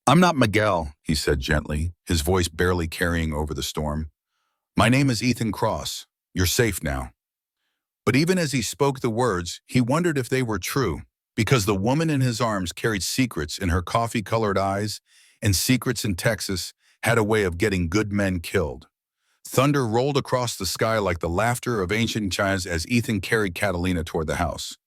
"I'm not Miguel," he said gently, his voice barely carrying over the storm. "My name is Ethan Cross. You're safe now." But even as he spoke the words, he wondered if they were true, because the woman in his arms carried secrets in her coffee-colored eyes, and secrets in Texas had a way of getting good men killed. Thunder rolled across the sky like the laughter of ancient giants as Ethan carried Catalina toward the house.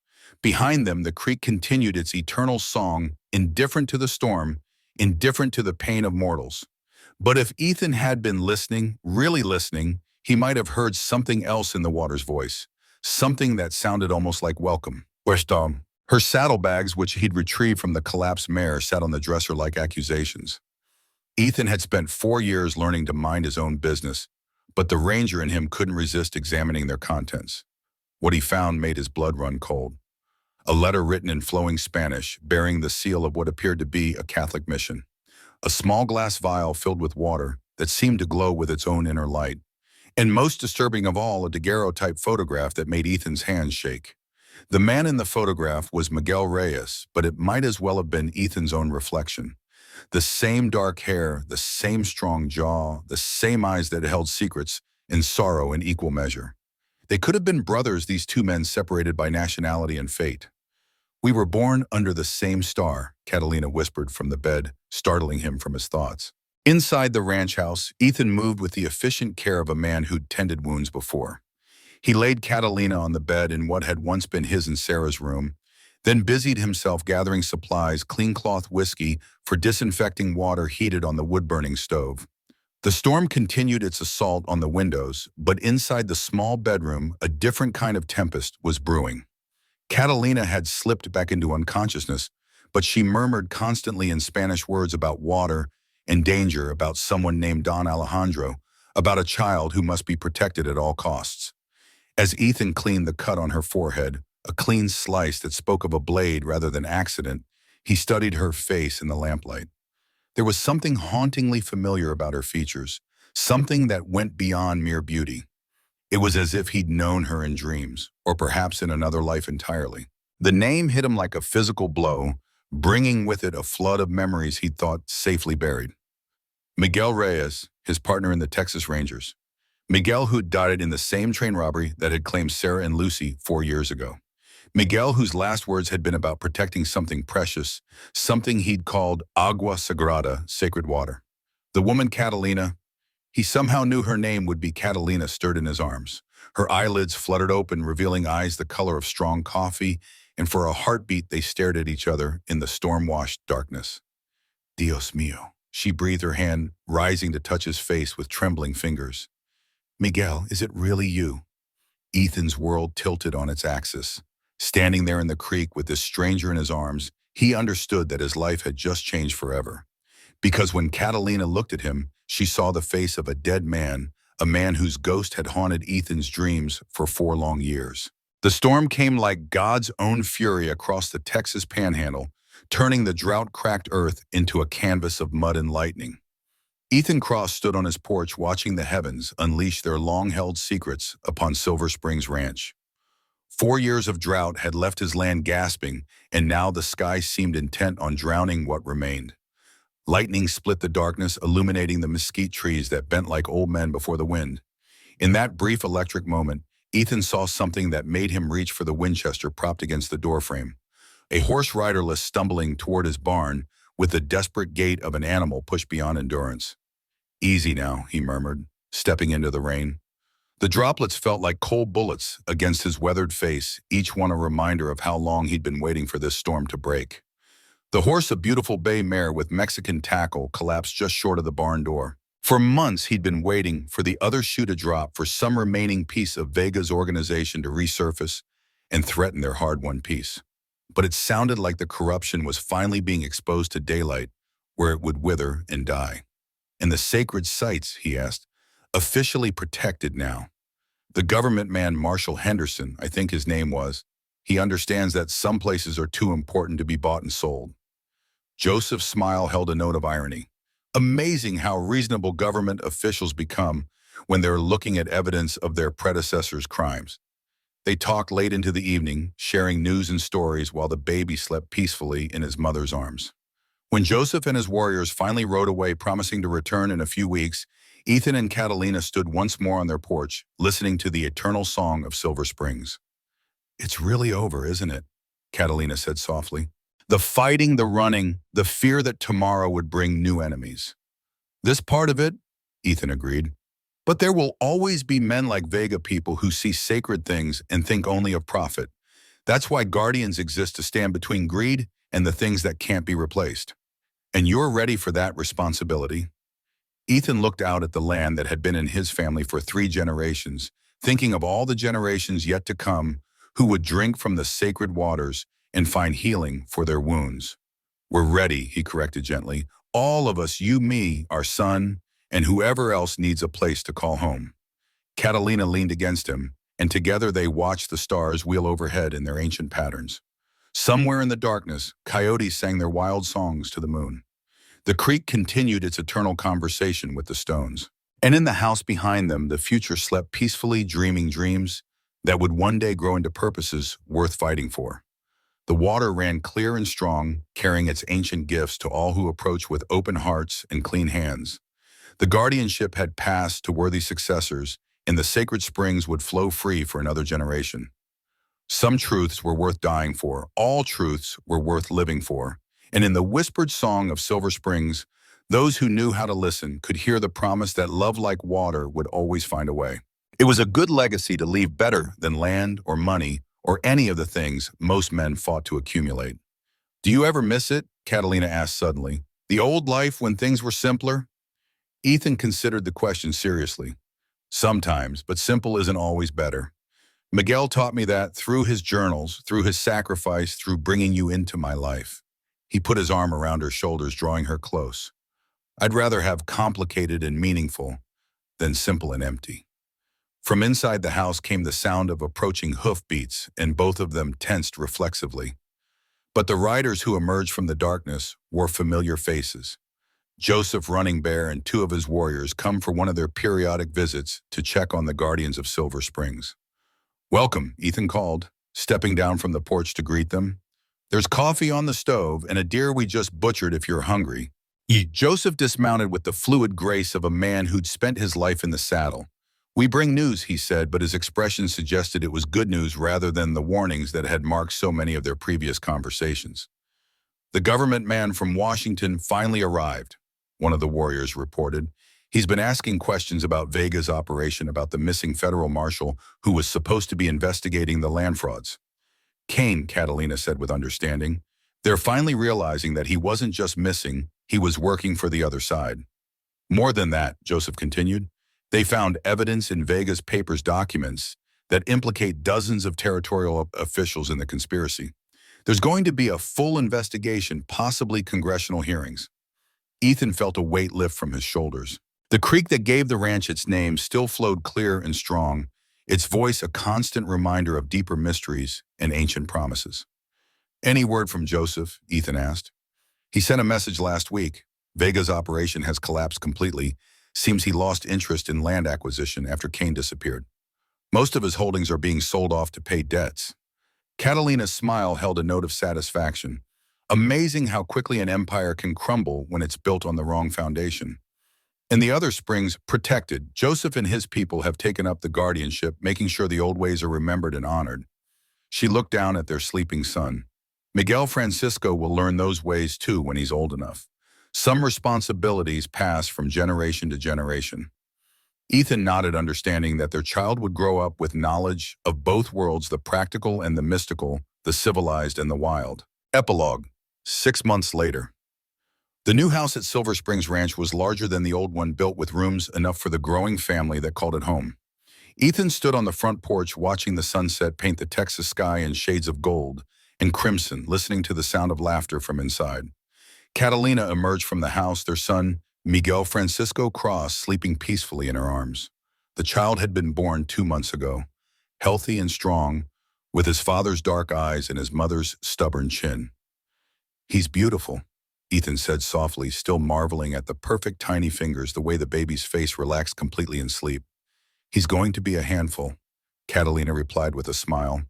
Behind them, the creek continued its eternal song, indifferent to the storm, indifferent to the pain of mortals. But if Ethan had been listening, really listening, he might have heard something else in the water's voice, something that sounded almost like welcome. "Where's Tom?" Her saddlebags, which he'd retrieved from the collapsed mare, sat on the dresser like accusations. Ethan had spent 4 years learning to mind his own business, but the ranger in him couldn't resist examining their contents. What he found made his blood run cold. A letter written in flowing Spanish, bearing the seal of what appeared to be a Catholic mission. A small glass vial filled with water that seemed to glow with its own inner light. And most disturbing of all, a daguerreotype photograph that made Ethan's hands shake. The man in the photograph was Miguel Reyes, but it might as well have been Ethan's own reflection. The same dark hair, the same strong jaw, the same eyes that held secrets and sorrow in equal measure. They could have been brothers, these two men separated by nationality and fate. "We were born under the same star," Catalina whispered from the bed, startling him from his thoughts. Inside the ranch house, Ethan moved with the efficient care of a man who'd tended wounds before. He laid Catalina on the bed in what had once been his and Sarah's room, then busied himself gathering supplies, clean cloth whiskey for disinfecting water heated on the wood-burning stove. The storm continued its assault on the windows, but inside the small bedroom, a different kind of tempest was brewing. Catalina had slipped back into unconsciousness, but she murmured constantly in Spanish words about water and danger, about someone named Don Alejandro, about a child who must be protected at all costs. As Ethan cleaned the cut on her forehead, a clean slice that spoke of a blade rather than accident, he studied her face in the lamplight. There was something hauntingly familiar about her features, something that went beyond mere beauty. It was as if he'd known her in dreams, or perhaps in another life entirely. The name hit him like a physical blow, bringing with it a flood of memories he'd thought safely buried. Miguel Reyes, his partner in the Texas Rangers. Miguel, who'd died in the same train robbery that had claimed Sarah and Lucy 4 years ago. Miguel, whose last words had been about protecting something precious, something he'd called agua sagrada, sacred water. The woman Catalina, he somehow knew her name would be Catalina, stirred in his arms. Her eyelids fluttered open, revealing eyes the color of strong coffee, and for a heartbeat they stared at each other in the storm-washed darkness. "Dios mío," she breathed, her hand rising to touch his face with trembling fingers. "Miguel, is it really you?" Ethan's world tilted on its axis. Standing there in the creek with this stranger in his arms, he understood that his life had just changed forever. Because when Catalina looked at him, she saw the face of a dead man, a man whose ghost had haunted Ethan's dreams for 4 long years. The storm came like God's own fury across the Texas panhandle, turning the drought-cracked earth into a canvas of mud and lightning. Ethan Cross stood on his porch watching the heavens unleash their long-held secrets upon Silver Springs Ranch. 4 years of drought had left his land gasping, and now the sky seemed intent on drowning what remained. Lightning split the darkness, illuminating the mesquite trees that bent like old men before the wind. In that brief electric moment, Ethan saw something that made him reach for the Winchester propped against the doorframe. A horse riderless stumbling toward his barn with the desperate gait of an animal pushed beyond endurance. "Easy now," he murmured, stepping into the rain. The droplets felt like cold bullets against his weathered face, each one a reminder of how long he'd been waiting for this storm to break. The horse, a beautiful bay mare with Mexican tackle, collapsed just short of the barn door. For months, he'd been waiting for the other shoe to drop, for some remaining piece of Vega's organization to resurface and threaten their hard-won peace. But it sounded like the corruption was finally being exposed to daylight, where it would wither and die. "And the sacred sites," he asked, "officially protected now?" The government man, Marshall Henderson, I think his name was, he understands that some places are too important to be bought and sold. Joseph's smile held a note of irony. Amazing how reasonable government officials become when they're looking at evidence of their predecessors' crimes. They talked late into the evening, sharing news and stories while the baby slept peacefully in his mother's arms. When Joseph and his warriors finally rode away, promising to return in a few weeks, Ethan and Catalina stood once more on their porch, listening to the eternal song of Silver Springs. "It's really over, isn't it?" Catalina said softly. "The fighting, the running, the fear that tomorrow would bring new enemies." "This part of it," Ethan agreed. "But there will always be men like Vega people who see sacred things and think only of profit. That's why guardians exist, to stand between greed and the things that can't be replaced. And you're ready for that responsibility." Ethan looked out at the land that had been in his family for 3 generations, thinking of all the generations yet to come who would drink from the sacred waters and find healing for their wounds. "We're ready," he corrected gently. "All of us, you, me, our son, and whoever else needs a place to call home." Catalina leaned against him, and together they watched the stars wheel overhead in their ancient patterns. Somewhere in the darkness, coyotes sang their wild songs to the moon. The creek continued its eternal conversation with the stones. And in the house behind them, the future slept peacefully, dreaming dreams that would one day grow into purposes worth fighting for. The water ran clear and strong, carrying its ancient gifts to all who approached with open hearts and clean hands. The guardianship had passed to worthy successors, and the sacred springs would flow free for another generation. Some truths were worth dying for, all truths were worth living for, and in the whispered song of Silver Springs, those who knew how to listen could hear the promise that love like water would always find a way. It was a good legacy to leave, better than land or money or any of the things most men fought to accumulate. "Do you ever miss it?" Catalina asked suddenly. "The old life when things were simpler?" Ethan considered the question seriously. "Sometimes, but simple isn't always better. Miguel taught me that through his journals, through his sacrifice, through bringing you into my life." He put his arm around her shoulders, drawing her close. "I'd rather have complicated and meaningful than simple and empty." From inside the house came the sound of approaching hoofbeats, and both of them tensed reflexively. But the riders who emerged from the darkness wore familiar faces. Joseph Running Bear and 2 of his warriors come for one of their periodic visits to check on the guardians of Silver Springs. "Welcome," Ethan called, stepping down from the porch to greet them. "There's coffee on the stove and a deer we just butchered if you're hungry." Joseph dismounted with the fluid grace of a man who'd spent his life in the saddle. "We bring news," he said, but his expression suggested it was good news rather than the warnings that had marked so many of their previous conversations. "The government man from Washington finally arrived," one of the warriors reported. "He's been asking questions about Vega's operation, about the missing federal marshal who was supposed to be investigating the land frauds." "Kane," Catalina said with understanding. "They're finally realizing that he wasn't just missing, he was working for the other side." "More than that," Joseph continued. "They found evidence in Vega's papers, documents that implicate dozens of territorial officials in the conspiracy. There's going to be a full investigation, possibly congressional hearings." Ethan felt a weight lift from his shoulders. The creek that gave the ranch its name still flowed clear and strong, its voice a constant reminder of deeper mysteries and ancient promises. "Any word from Joseph?" Ethan asked. "He sent a message last week. Vega's operation has collapsed completely. Seems he lost interest in land acquisition after Kane disappeared. Most of his holdings are being sold off to pay debts." Catalina's smile held a note of satisfaction. Amazing how quickly an empire can crumble when it's built on the wrong foundation. "And the other springs protected. Joseph and his people have taken up the guardianship, making sure the old ways are remembered and honored." She looked down at their sleeping son. "Miguel Francisco will learn those ways too when he's old enough. Some responsibilities pass from generation to generation." Ethan nodded, understanding that their child would grow up with knowledge of both worlds, the practical and the mystical, the civilized and the wild. Epilogue. 6 months later. The new house at Silver Springs Ranch was larger than the old one, built with rooms enough for the growing family that called it home. Ethan stood on the front porch watching the sunset paint the Texas sky in shades of gold and crimson, listening to the sound of laughter from inside. Catalina emerged from the house, their son, Miguel Francisco Cross, sleeping peacefully in her arms. The child had been born 2 months ago, healthy and strong, with his father's dark eyes and his mother's stubborn chin. "He's beautiful," Ethan said softly, still marveling at the perfect tiny fingers, the way the baby's face relaxed completely in sleep. "He's going to be a handful," Catalina replied with a smile.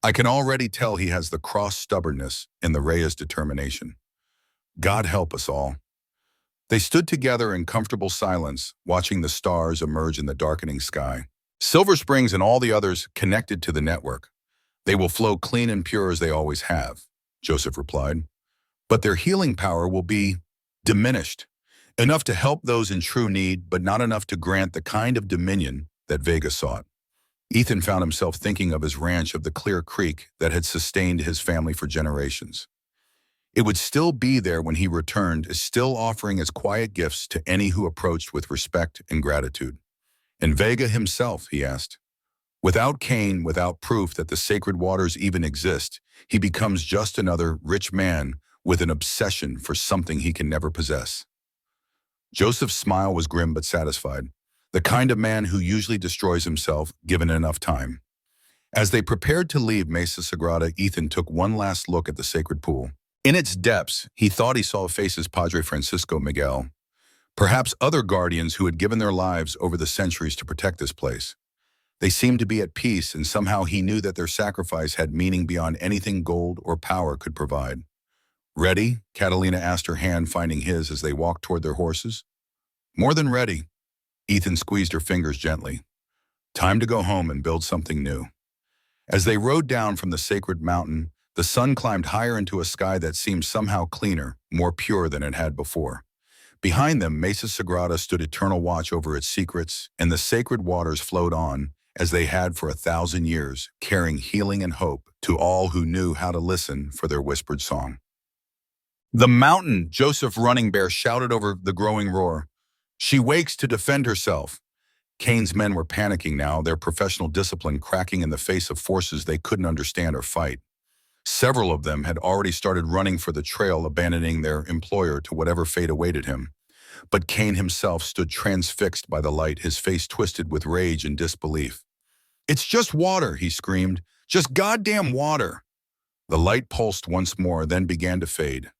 "I can already tell he has the Cross stubbornness and the Reyes determination." God help us all. They stood together in comfortable silence, watching the stars emerge in the darkening sky. Silver Springs and all the others connected to the network. They will flow clean and pure as they always have, Joseph replied. But their healing power will be diminished, enough to help those in true need, but not enough to grant the kind of dominion that Vega sought. Ethan found himself thinking of his ranch of the Clear Creek that had sustained his family for generations. It would still be there when he returned, still offering its quiet gifts to any who approached with respect and gratitude. And Vega himself, he asked. Without Cain, without proof that the sacred waters even exist, he becomes just another rich man with an obsession for something he can never possess. Joseph's smile was grim but satisfied, the kind of man who usually destroys himself given enough time. As they prepared to leave Mesa Sagrada, Ethan took one last look at the sacred pool. In its depths, he thought he saw faces Padre Francisco Miguel, perhaps other guardians who had given their lives over the centuries to protect this place. They seemed to be at peace, and somehow he knew that their sacrifice had meaning beyond anything gold or power could provide. "Ready?" Catalina asked, her hand finding his as they walked toward their horses. "More than ready." Ethan squeezed her fingers gently. "Time to go home and build something new." As they rode down from the sacred mountain, the sun climbed higher into a sky that seemed somehow cleaner, more pure than it had before. Behind them, Mesa Sagrada stood eternal watch over its secrets, and the sacred waters flowed on, as they had for 1,000 years, carrying healing and hope to all who knew how to listen for their whispered song. "The mountain!" Joseph Running Bear shouted over the growing roar. "She wakes to defend herself." Cain's men were panicking now, their professional discipline cracking in the face of forces they couldn't understand or fight. Several of them had already started running for the trail, abandoning their employer to whatever fate awaited him. But Cain himself stood transfixed by the light, his face twisted with rage and disbelief. "It's just water," he screamed. "Just goddamn water." The light pulsed once more, then began to fade.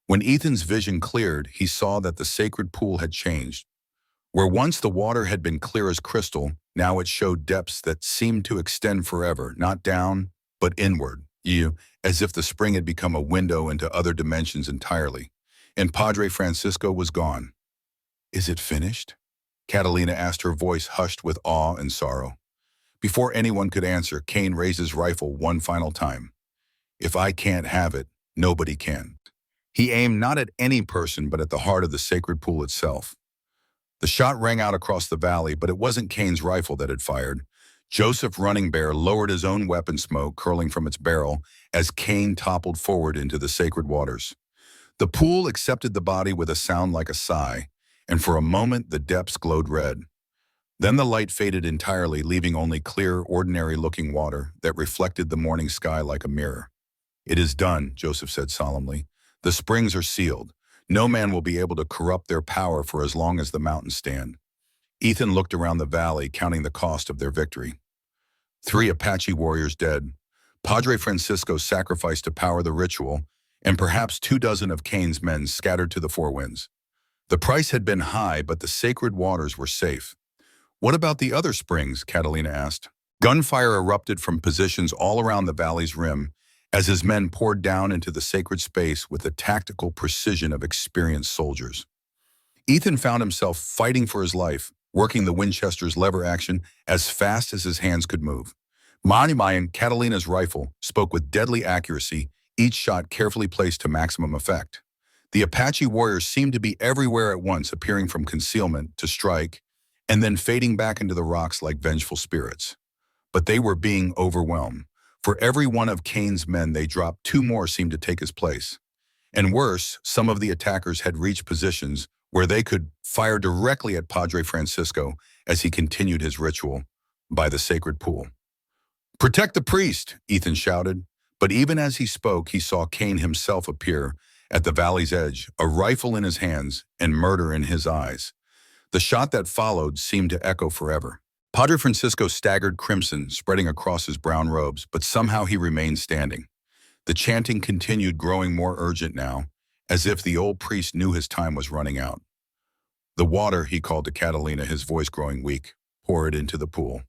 When Ethan's vision cleared, he saw that the sacred pool had changed. Where once the water had been clear as crystal, now it showed depths that seemed to extend forever, not down, but inward, as if the spring had become a window into other dimensions entirely. And Padre Francisco was gone. "Is it finished?" Catalina asked, her voice hushed with awe and sorrow. Before anyone could answer, Cain raised his rifle one final time. "If I can't have it, nobody can." He aimed not at any person, but at the heart of the sacred pool itself. The shot rang out across the valley, but it wasn't Cain's rifle that had fired. Joseph Running Bear lowered his own weapon, smoke curling from its barrel as Cain toppled forward into the sacred waters. The pool accepted the body with a sound like a sigh, and for a moment the depths glowed red. Then the light faded entirely, leaving only clear, ordinary-looking water that reflected the morning sky like a mirror. "It is done," Joseph said solemnly. "The springs are sealed. No man will be able to corrupt their power for as long as the mountains stand." Ethan looked around the valley, counting the cost of their victory. 3 Apache warriors dead, Padre Francisco sacrificed to power the ritual, and perhaps 24 of Cain's men scattered to the four winds. The price had been high, but the sacred waters were safe. "What about the other springs?" Catalina asked. Gunfire erupted from positions all around the valley's rim as his men poured down into the sacred space with the tactical precision of experienced soldiers. Ethan found himself fighting for his life, working the Winchester's lever action as fast as his hands could move. Mayan, Catalina's rifle, spoke with deadly accuracy, each shot carefully placed to maximum effect. The Apache warriors seemed to be everywhere at once, appearing from concealment to strike, and then fading back into the rocks like vengeful spirits. But they were being overwhelmed. For every one of Cain's men they dropped, 2 more seemed to take his place. And worse, some of the attackers had reached positions where they could fire directly at Padre Francisco as he continued his ritual by the sacred pool. "Protect the priest," Ethan shouted. But even as he spoke, he saw Cain himself appear at the valley's edge, a rifle in his hands and murder in his eyes. The shot that followed seemed to echo forever. Padre Francisco staggered, crimson spreading across his brown robes, but somehow he remained standing. The chanting continued, growing more urgent now, as if the old priest knew his time was running out. "The water," he called to Catalina, his voice growing weak. "Pour it into the pool.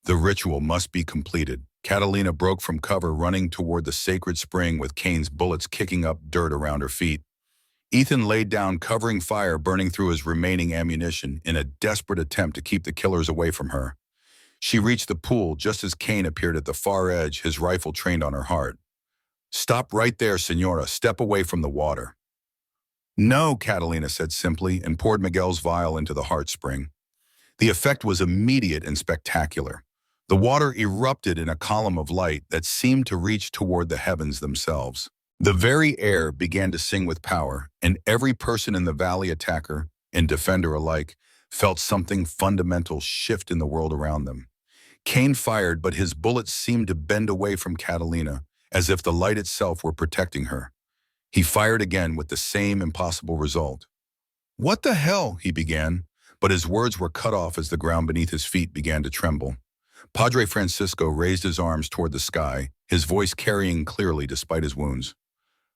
The ritual must be completed." Catalina broke from cover, running toward the sacred spring with Kane's bullets kicking up dirt around her feet. Ethan laid down, covering fire, burning through his remaining ammunition in a desperate attempt to keep the killers away from her. She reached the pool just as Kane appeared at the far edge, his rifle trained on her heart. "Stop right there, Senora. Step away from the water." "No," Catalina said simply, and poured Miguel's vial into the heart spring. The effect was immediate and spectacular. The water erupted in a column of light that seemed to reach toward the heavens themselves. The very air began to sing with power, and every person in the valley, attacker and defender alike, felt something fundamental shift in the world around them. Kane fired, but his bullets seemed to bend away from Catalina, as if the light itself were protecting her. He fired again with the same impossible result. "What the hell?" he began, but his words were cut off as the ground beneath his feet began to tremble. Padre Francisco raised his arms toward the sky, his voice carrying clearly despite his wounds.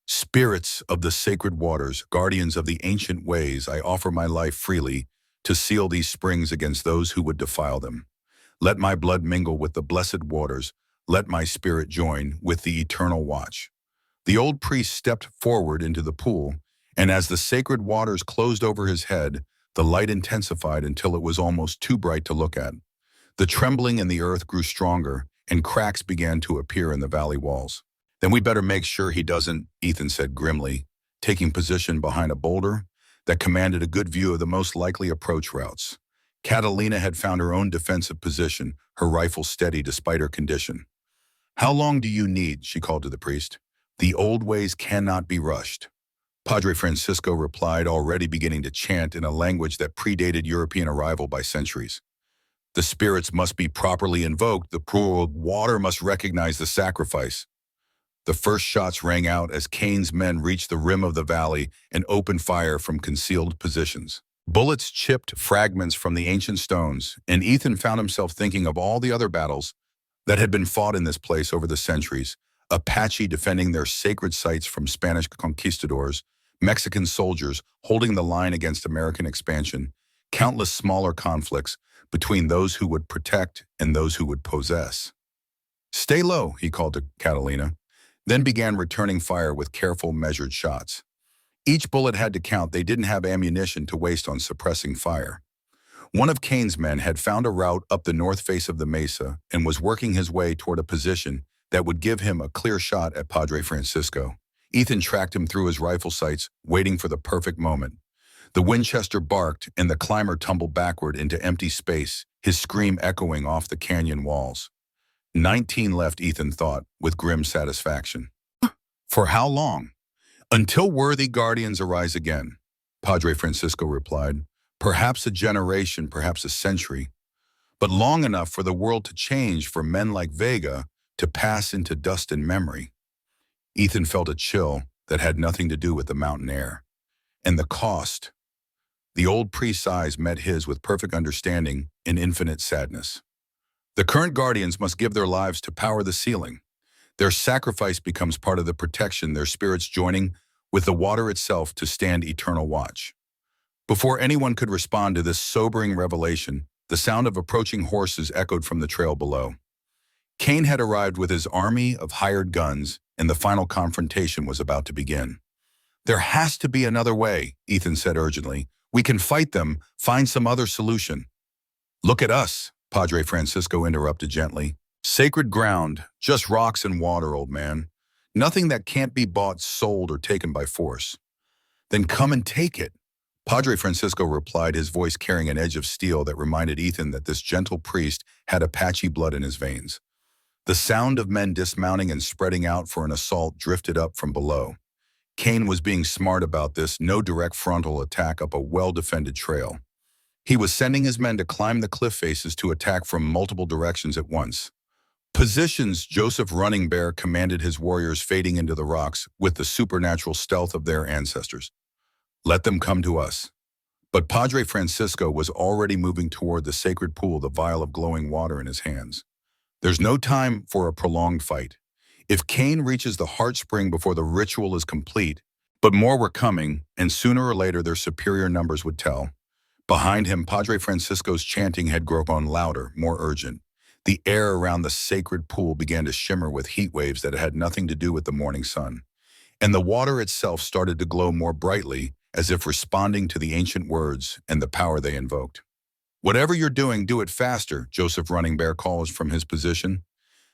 "Spirits of the sacred waters, guardians of the ancient ways, I offer my life freely to seal these springs against those who would defile them. Let my blood mingle with the blessed waters. Let my spirit join with the eternal watch." The old priest stepped forward into the pool, and as the sacred waters closed over his head, the light intensified until it was almost too bright to look at. The trembling in the earth grew stronger, and cracks began to appear in the valley walls. "Then we better make sure he doesn't," Ethan said grimly, taking position behind a boulder that commanded a good view of the most likely approach routes. Catalina had found her own defensive position, her rifle steady despite her condition. "How long do you need?" she called to the priest. "The old ways cannot be rushed." Padre Francisco replied, already beginning to chant in a language that predated European arrival by centuries. "The spirits must be properly invoked. The pool of water must recognize the sacrifice." The first shots rang out as Kane's men reached the rim of the valley and opened fire from concealed positions. Bullets chipped fragments from the ancient stones, and Ethan found himself thinking of all the other battles that had been fought in this place over the centuries. Apache defending their sacred sites from Spanish conquistadors, Mexican soldiers holding the line against American expansion, countless smaller conflicts between those who would protect and those who would possess. "Stay low," he called to Catalina, then began returning fire with careful, measured shots. Each bullet had to count. They didn't have ammunition to waste on suppressing fire. One of Kane's men had found a route up the north face of the mesa and was working his way toward a position that would give him a clear shot at Padre Francisco. Ethan tracked him through his rifle sights, waiting for the perfect moment. The Winchester barked, and the climber tumbled backward into empty space, his scream echoing off the canyon walls. 19 left, Ethan thought, with grim satisfaction. "For how long?" "Until worthy guardians arise again," Padre Francisco replied. "Perhaps a generation, perhaps a century, but long enough for the world to change, for men like Vega to pass into dust and memory." Ethan felt a chill that had nothing to do with the mountain air. "And the cost?" The old priest's eyes met his with perfect understanding and infinite sadness. "The current guardians must give their lives to power the sealing. Their sacrifice becomes part of the protection, their spirits joining with the water itself to stand eternal watch." Before anyone could respond to this sobering revelation, the sound of approaching horses echoed from the trail below. Kane had arrived with his army of hired guns, and the final confrontation was about to begin. "There has to be another way," Ethan said urgently. "We can fight them, find some other solution." "Look at us," Padre Francisco interrupted gently. "Sacred ground, just rocks and water, old man. Nothing that can't be bought, sold, or taken by force." "Then come and take it," Padre Francisco replied, his voice carrying an edge of steel that reminded Ethan that this gentle priest had Apache blood in his veins. The sound of men dismounting and spreading out for an assault drifted up from below. Kane was being smart about this, no direct frontal attack up a well-defended trail. He was sending his men to climb the cliff faces to attack from multiple directions at once. "Positions," Joseph Running Bear commanded his warriors, fading into the rocks with the supernatural stealth of their ancestors. "Let them come to us." But Padre Francisco was already moving toward the sacred pool, the vial of glowing water in his hands. "There's no time for a prolonged fight. If Kane reaches the heart spring before the ritual is complete," but more were coming, and sooner or later their superior numbers would tell. Behind him, Padre Francisco's chanting had grown louder, more urgent. The air around the sacred pool began to shimmer with heat waves that had nothing to do with the morning sun, and the water itself started to glow more brightly, as if responding to the ancient words and the power they invoked. "Whatever you're doing, do it faster," Joseph Running Bear calls from his position.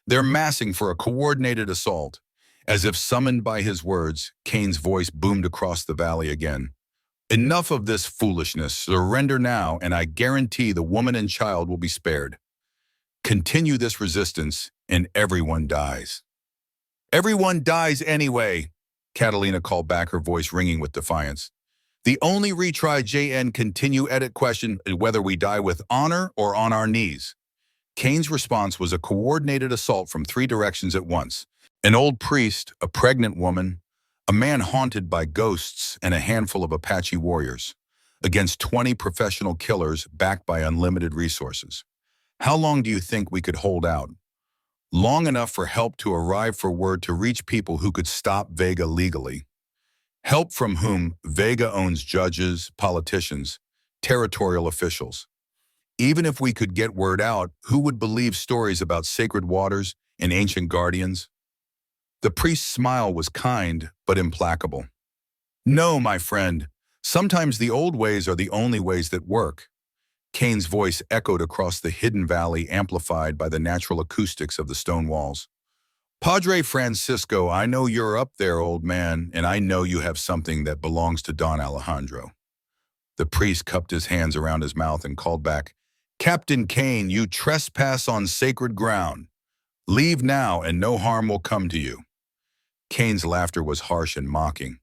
They're massing for a coordinated assault. As if summoned by his words, Cain's voice boomed across the valley again. "Enough of this foolishness. Surrender now, and I guarantee the woman and child will be spared. Continue this resistance, and everyone dies." "Everyone dies anyway," Catalina called back, her voice ringing with defiance. "The only retry JN continue edit question is whether we die with honor or on our knees." Cain's response was a coordinated assault from three directions at once. An old priest, a pregnant woman, a man haunted by ghosts, and a handful of Apache warriors, against 20 professional killers backed by unlimited resources. How long do you think we could hold out? Long enough for help to arrive, for word to reach people who could stop Vega legally. Help from whom Vega owns judges, politicians, territorial officials. Even if we could get word out, who would believe stories about sacred waters and ancient guardians? The priest's smile was kind but implacable. "No, my friend. Sometimes the old ways are the only ways that work." Cain's voice echoed across the hidden valley, amplified by the natural acoustics of the stone walls. "Padre Francisco, I know you're up there, old man, and I know you have something that belongs to Don Alejandro." The priest cupped his hands around his mouth and called back, "Captain Cain, you trespass on sacred ground. Leave now and no harm will come to you." Cain's laughter was harsh and mocking.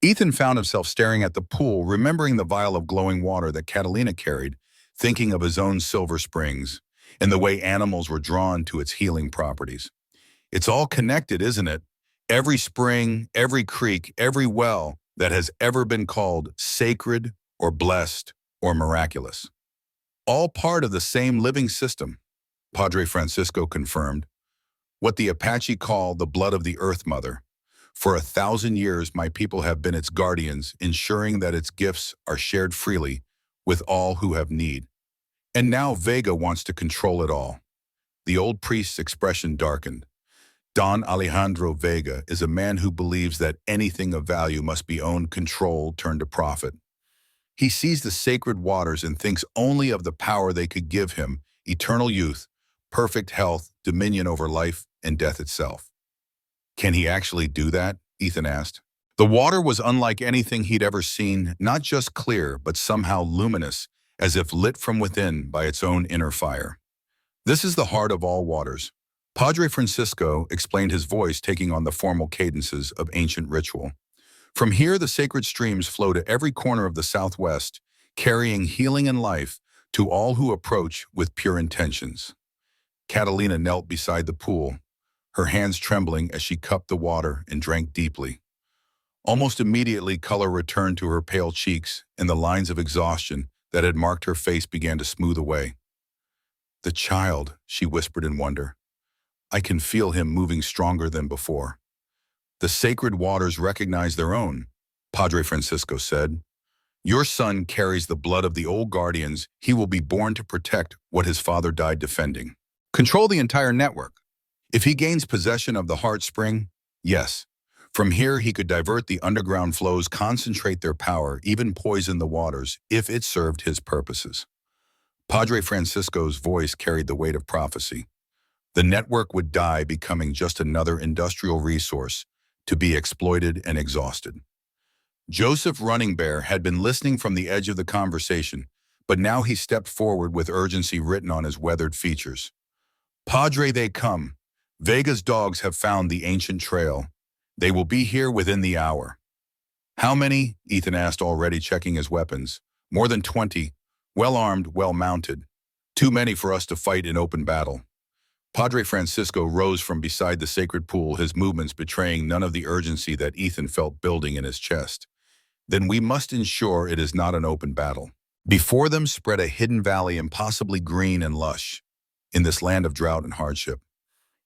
Ethan found himself staring at the pool, remembering the vial of glowing water that Catalina carried, thinking of his own silver springs and the way animals were drawn to its healing properties. It's all connected, isn't it? Every spring, every creek, every well that has ever been called sacred or blessed or miraculous. All part of the same living system, Padre Francisco confirmed. What the Apache call the blood of the Earth Mother. For 1,000 years, my people have been its guardians, ensuring that its gifts are shared freely with all who have need. And now Vega wants to control it all. The old priest's expression darkened. Don Alejandro Vega is a man who believes that anything of value must be owned, controlled, turned to profit. He sees the sacred waters and thinks only of the power they could give him: eternal youth, perfect health, dominion over life and death itself. Can he actually do that? Ethan asked. The water was unlike anything he'd ever seen, not just clear, but somehow luminous, as if lit from within by its own inner fire. "This is the heart of all waters." Padre Francisco explained, his voice taking on the formal cadences of ancient ritual. "From here, the sacred streams flow to every corner of the Southwest, carrying healing and life to all who approach with pure intentions." Catalina knelt beside the pool, her hands trembling as she cupped the water and drank deeply. Almost immediately, color returned to her pale cheeks, and the lines of exhaustion that had marked her face began to smooth away. "The child," she whispered in wonder. "I can feel him moving stronger than before." "The sacred waters recognize their own," Padre Francisco said. "Your son carries the blood of the old guardians. He will be born to protect what his father died defending. Control the entire network. If he gains possession of the heart spring, yes. From here he could divert the underground flows, concentrate their power, even poison the waters, if it served his purposes." Padre Francisco's voice carried the weight of prophecy. The network would die, becoming just another industrial resource to be exploited and exhausted. Joseph Running Bear had been listening from the edge of the conversation, but now he stepped forward with urgency written on his weathered features. "Padre, they come. Vega's dogs have found the ancient trail. They will be here within the hour." "How many?" Ethan asked, already checking his weapons. "More than 20. Well-armed, well-mounted. Too many for us to fight in open battle." Padre Francisco rose from beside the sacred pool, his movements betraying none of the urgency that Ethan felt building in his chest. "Then we must ensure it is not an open battle." Before them spread a hidden valley, impossibly green and lush. In this land of drought and hardship,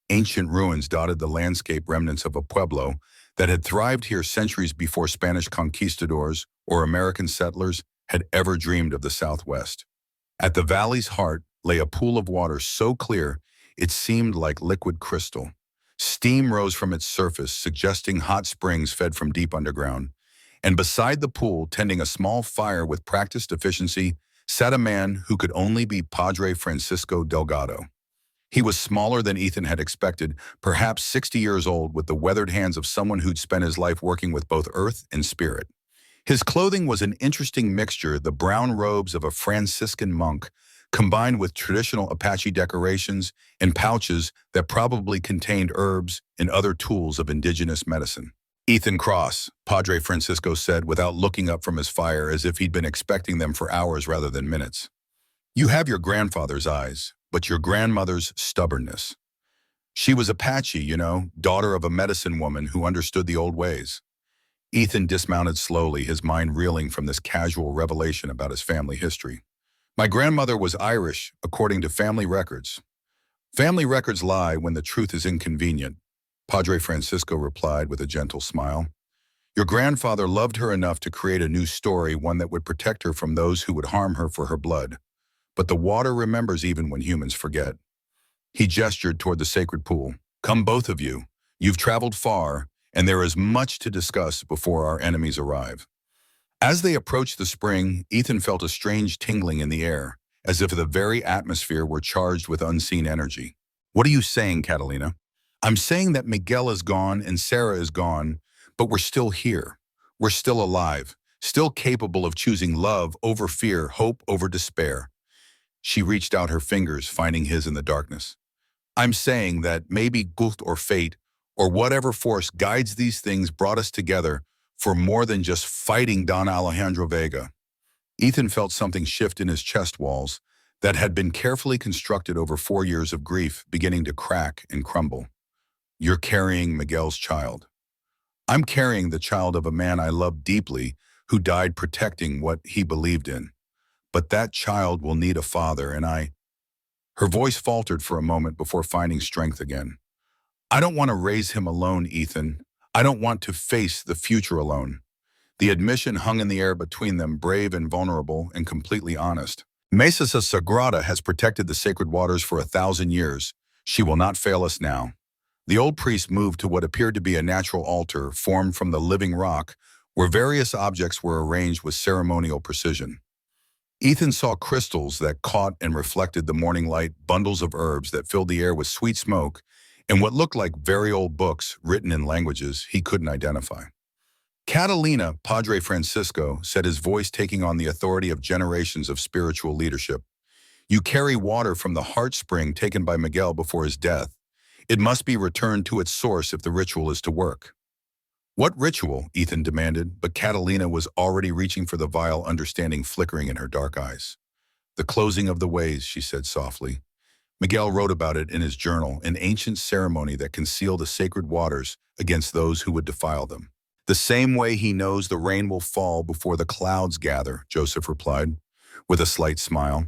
ancient ruins dotted the landscape, remnants of a pueblo that had thrived here centuries before Spanish conquistadors or American settlers had ever dreamed of the Southwest. At the valley's heart, lay a pool of water so clear it seemed like liquid crystal. Steam rose from its surface, suggesting hot springs fed from deep underground. And beside the pool, tending a small fire with practiced efficiency, sat a man who could only be Padre Francisco Delgado. He was smaller than Ethan had expected, perhaps 60 years old, with the weathered hands of someone who'd spent his life working with both earth and spirit. His clothing was an interesting mixture, the brown robes of a Franciscan monk, combined with traditional Apache decorations and pouches that probably contained herbs and other tools of indigenous medicine. "Ethan Cross," Padre Francisco said without looking up from his fire, as if he'd been expecting them for hours rather than minutes. "You have your grandfather's eyes, but your grandmother's stubbornness. She was Apache, daughter of a medicine woman who understood the old ways." Ethan dismounted slowly, his mind reeling from this casual revelation about his family history. "My grandmother was Irish, according to family records." "Family records lie when the truth is inconvenient," Padre Francisco replied with a gentle smile. "Your grandfather loved her enough to create a new story, one that would protect her from those who would harm her for her blood. But the water remembers even when humans forget." He gestured toward the sacred pool. "Come, both of you. You've traveled far, and there is much to discuss before our enemies arrive." As they approached the spring, Ethan felt a strange tingling in the air, as if the very atmosphere were charged with unseen energy. "What are you saying, Catalina?" "I'm saying that Miguel is gone and Sarah is gone, but we're still here. We're still alive, still capable of choosing love over fear, hope over despair." She reached out her fingers, finding his in the darkness. "I'm saying that maybe Gult or fate, or whatever force guides these things, brought us together for more than just fighting Don Alejandro Vega." Ethan felt something shift in his chest walls that had been carefully constructed over 4 years of grief beginning to crack and crumble. "You're carrying Miguel's child." "I'm carrying the child of a man I loved deeply who died protecting what he believed in. But that child will need a father, and I—" Her voice faltered for a moment before finding strength again. "I don't want to raise him alone, Ethan. I don't want to face the future alone." The admission hung in the air between them, brave and vulnerable and completely honest. "Mesa Sagrada has protected the sacred waters for 1,000 years. She will not fail us now." The old priest moved to what appeared to be a natural altar formed from the living rock, where various objects were arranged with ceremonial precision. Ethan saw crystals that caught and reflected the morning light, bundles of herbs that filled the air with sweet smoke, and what looked like very old books written in languages he couldn't identify. "Catalina," Padre Francisco said, his voice taking on the authority of generations of spiritual leadership, "you carry water from the heart spring taken by Miguel before his death. It must be returned to its source if the ritual is to work." "What ritual?" Ethan demanded, but Catalina was already reaching for the vial, understanding flickering in her dark eyes. "The closing of the ways," she said softly. "Miguel wrote about it in his journal, an ancient ceremony that concealed the sacred waters against those who would defile them." "The same way he knows the rain will fall before the clouds gather," Joseph replied, with a slight smile.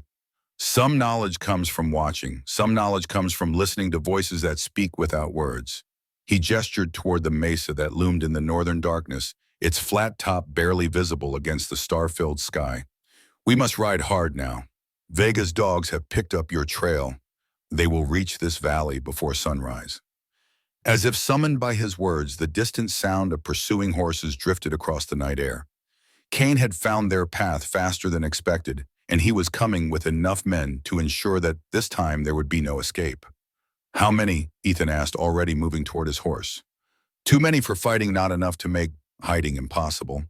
"Some knowledge comes from watching. Some knowledge comes from listening to voices that speak without words." He gestured toward the mesa that loomed in the northern darkness, its flat top barely visible against the star-filled sky. "We must ride hard now. Vega's dogs have picked up your trail. They will reach this valley before sunrise." As if summoned by his words, the distant sound of pursuing horses drifted across the night air. Cain had found their path faster than expected, and he was coming with enough men to ensure that this time there would be no escape. "How many?" Ethan asked, already moving toward his horse. "Too many for fighting, not enough to make hiding impossible,"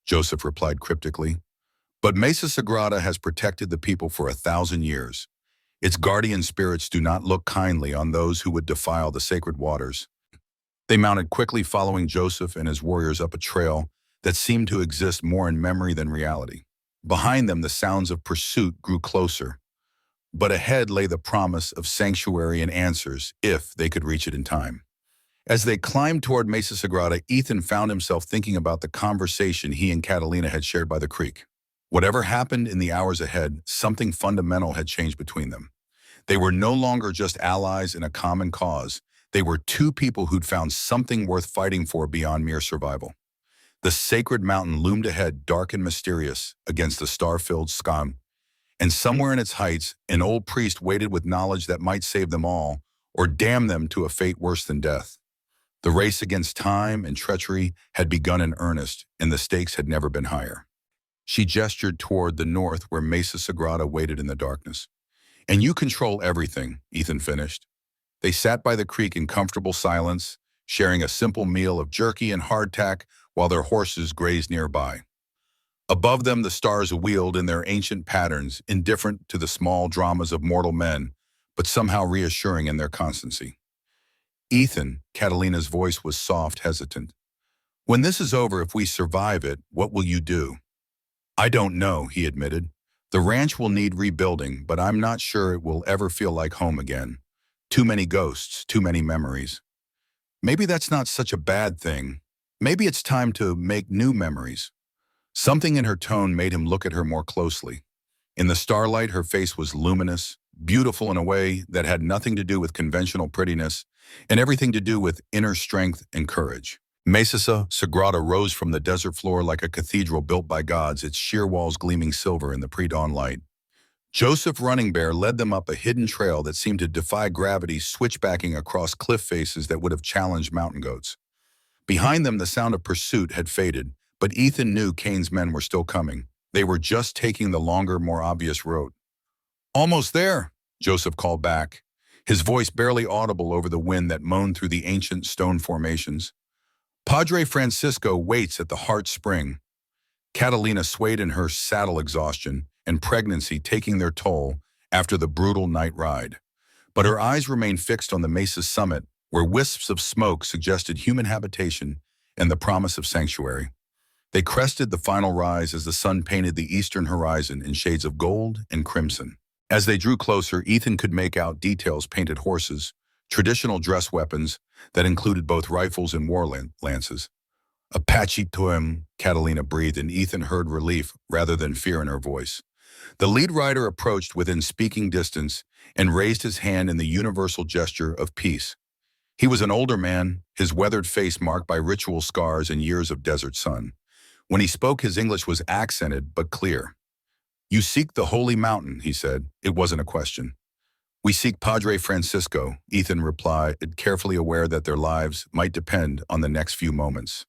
Joseph replied cryptically. "But Mesa Sagrada has protected the people for 1,000 years. Its guardian spirits do not look kindly on those who would defile the sacred waters." They mounted quickly, following Joseph and his warriors up a trail that seemed to exist more in memory than reality. Behind them, the sounds of pursuit grew closer. But ahead lay the promise of sanctuary and answers, if they could reach it in time. As they climbed toward Mesa Sagrada, Ethan found himself thinking about the conversation he and Catalina had shared by the creek. Whatever happened in the hours ahead, something fundamental had changed between them. They were no longer just allies in a common cause. They were two people who'd found something worth fighting for beyond mere survival. The sacred mountain loomed ahead, dark and mysterious, against the star-filled sky, And somewhere in its heights, an old priest waited with knowledge that might save them all, or damn them to a fate worse than death. The race against time and treachery had begun in earnest, and the stakes had never been higher. She gestured toward the north where Mesa Sagrada waited in the darkness. And you control everything, Ethan finished. They sat by the creek in comfortable silence, sharing a simple meal of jerky and hardtack while their horses grazed nearby. Above them, the stars wheeled in their ancient patterns, indifferent to the small dramas of mortal men, but somehow reassuring in their constancy. Ethan, Catalina's voice was soft, hesitant. When this is over, if we survive it, what will you do? I don't know, he admitted. The ranch will need rebuilding, but I'm not sure it will ever feel like home again. Too many ghosts, too many memories. Maybe that's not such a bad thing. Maybe it's time to make new memories. Something in her tone made him look at her more closely. In the starlight, her face was luminous, beautiful in a way that had nothing to do with conventional prettiness and everything to do with inner strength and courage. Mesa Sagrada rose from the desert floor like a cathedral built by gods, its sheer walls gleaming silver in the pre-dawn light. Joseph Running Bear led them up a hidden trail that seemed to defy gravity, switchbacking across cliff faces that would have challenged mountain goats. Behind them, the sound of pursuit had faded, but Ethan knew Kane's men were still coming. They were just taking the longer, more obvious road. Almost there, Joseph called back, his voice barely audible over the wind that moaned through the ancient stone formations. Padre Francisco waits at the Heart Spring. Catalina swayed in her saddle, exhaustion and pregnancy taking their toll after the brutal night ride. But her eyes remained fixed on the mesa's summit, where wisps of smoke suggested human habitation and the promise of sanctuary. They crested the final rise as the sun painted the eastern horizon in shades of gold and crimson. As they drew closer, Ethan could make out details: painted horses, traditional dress weapons that included both rifles and war lances. Apache Toem, Catalina breathed, and Ethan heard relief rather than fear in her voice. The lead rider approached within speaking distance and raised his hand in the universal gesture of peace. He was an older man, his weathered face marked by ritual scars and years of desert sun. When he spoke, his English was accented but clear. "You seek the holy mountain," he said. It wasn't a question. "We seek Padre Francisco," Ethan replied, carefully aware that their lives might depend on the next few moments.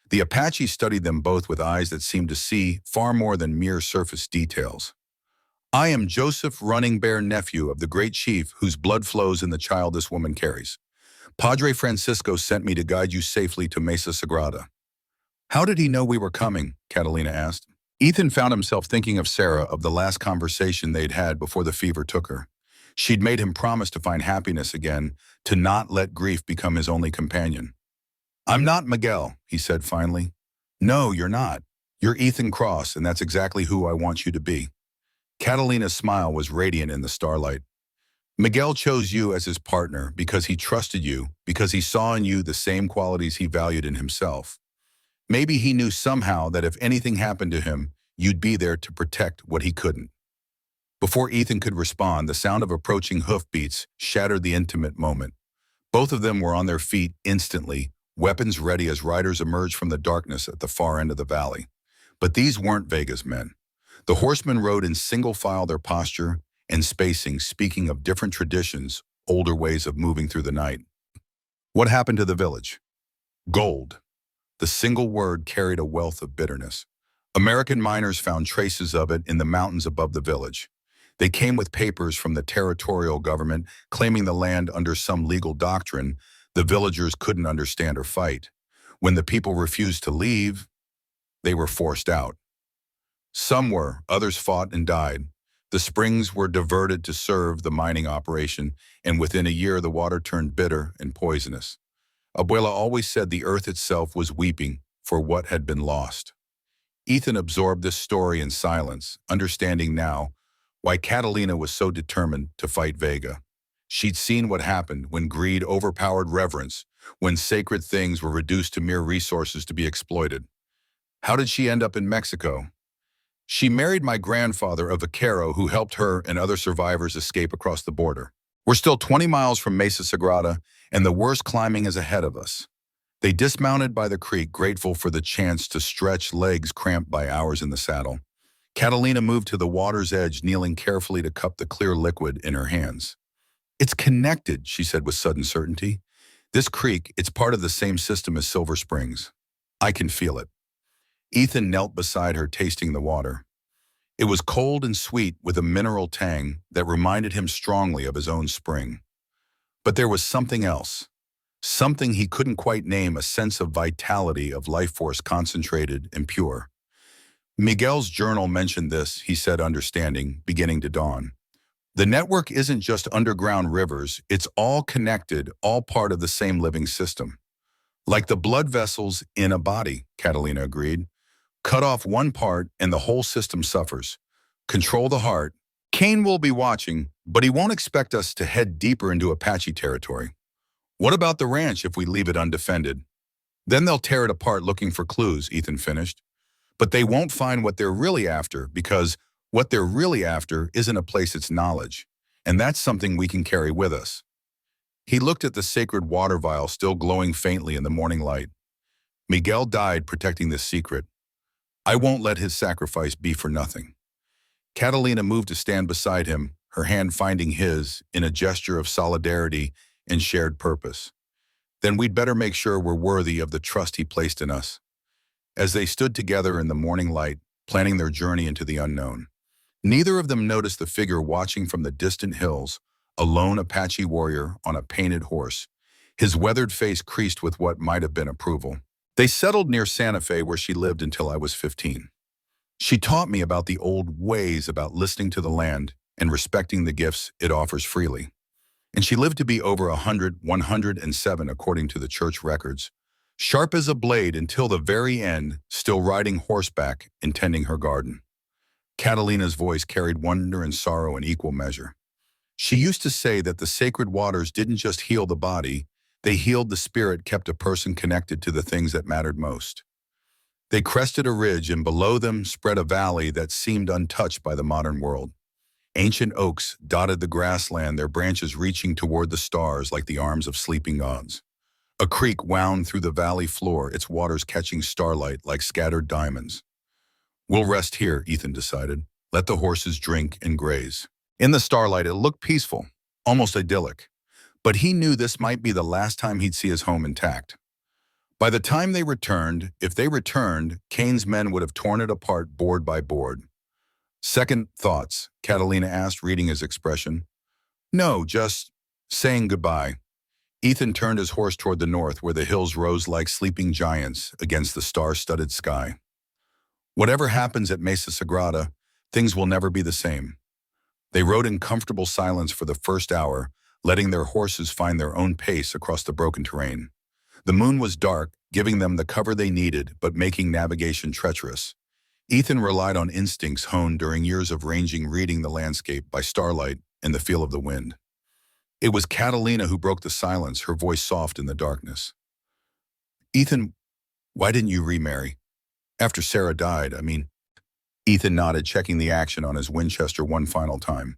The Apache studied them both with eyes that seemed to see far more than mere surface details. "I am Joseph Running Bear, nephew of the great chief whose blood flows in the child this woman carries. Padre Francisco sent me to guide you safely to Mesa Sagrada." "How did he know we were coming?" Catalina asked. Ethan found himself thinking of Sarah, of the last conversation they'd had before the fever took her. She'd made him promise to find happiness again, to not let grief become his only companion. "I'm not Miguel," he said finally. "No, you're not. You're Ethan Cross, and that's exactly who I want you to be." Catalina's smile was radiant in the starlight. "Miguel chose you as his partner because he trusted you, because he saw in you the same qualities he valued in himself. Maybe he knew somehow that if anything happened to him, you'd be there to protect what he couldn't." Before Ethan could respond, the sound of approaching hoofbeats shattered the intimate moment. Both of them were on their feet instantly, weapons ready as riders emerged from the darkness at the far end of the valley. But these weren't Vega's men. The horsemen rode in single file, their posture and spacing speaking of different traditions, older ways of moving through the night. What happened to the village? Gold. The single word carried a wealth of bitterness. American miners found traces of it in the mountains above the village. They came with papers from the territorial government claiming the land under some legal doctrine the villagers couldn't understand or fight. When the people refused to leave, they were forced out. Some were, others fought and died. The springs were diverted to serve the mining operation, and within a year the water turned bitter and poisonous. Abuela always said the earth itself was weeping for what had been lost. Ethan absorbed this story in silence, understanding now why Catalina was so determined to fight Vega. She'd seen what happened when greed overpowered reverence, when sacred things were reduced to mere resources to be exploited. How did she end up in Mexico? She married my grandfather, a vaquero who helped her and other survivors escape across the border. We're still 20 miles from Mesa Sagrada, and the worst climbing is ahead of us. They dismounted by the creek, grateful for the chance to stretch legs cramped by hours in the saddle. Catalina moved to the water's edge, kneeling carefully to cup the clear liquid in her hands. It's connected, she said with sudden certainty. This creek, it's part of the same system as Silver Springs. I can feel it. Ethan knelt beside her, tasting the water. It was cold and sweet with a mineral tang that reminded him strongly of his own spring. But there was something else. Something he couldn't quite name, a sense of vitality, of life force concentrated and pure. Miguel's journal mentioned this, he said, understanding, beginning to dawn. The network isn't just underground rivers, it's all connected, all part of the same living system. Like the blood vessels in a body, Catalina agreed. Cut off one part and the whole system suffers. Control the heart. Kane will be watching, but he won't expect us to head deeper into Apache territory. What about the ranch if we leave it undefended? Then they'll tear it apart looking for clues, Ethan finished. But they won't find what they're really after, because what they're really after isn't a place, it's knowledge. And that's something we can carry with us. He looked at the sacred water vial still glowing faintly in the morning light. Miguel died protecting this secret. I won't let his sacrifice be for nothing. Catalina moved to stand beside him, her hand finding his in a gesture of solidarity and shared purpose. Then we'd better make sure we're worthy of the trust he placed in us. As they stood together in the morning light, planning their journey into the unknown, neither of them noticed the figure watching from the distant hills, a lone Apache warrior on a painted horse, his weathered face creased with what might have been approval. They settled near Santa Fe, where she lived until I was 15. She taught me about the old ways, about listening to the land and respecting the gifts it offers freely. And she lived to be over 107 according to the church records, sharp as a blade until the very end, still riding horseback and tending her garden. Catalina's voice carried wonder and sorrow in equal measure. She used to say that the sacred waters didn't just heal the body, they healed the spirit, kept a person connected to the things that mattered most. They crested a ridge, and below them spread a valley that seemed untouched by the modern world. Ancient oaks dotted the grassland, their branches reaching toward the stars like the arms of sleeping gods. A creek wound through the valley floor, its waters catching starlight like scattered diamonds. We'll rest here, Ethan decided. Let the horses drink and graze. In the starlight, it looked peaceful, almost idyllic. But he knew this might be the last time he'd see his home intact. By the time they returned, if they returned, Kane's men would have torn it apart board by board. Second thoughts, Catalina asked, reading his expression. No, just saying goodbye. Ethan turned his horse toward the north, where the hills rose like sleeping giants against the star-studded sky. Whatever happens at Mesa Sagrada, things will never be the same. They rode in comfortable silence for the first hour, letting their horses find their own pace across the broken terrain. The moon was dark, giving them the cover they needed, but making navigation treacherous. Ethan relied on instincts honed during years of ranging, reading the landscape by starlight and the feel of the wind. It was Catalina who broke the silence, her voice soft in the darkness. Ethan, why didn't you remarry? After Sarah died, I mean. Ethan nodded, checking the action on his Winchester one final time.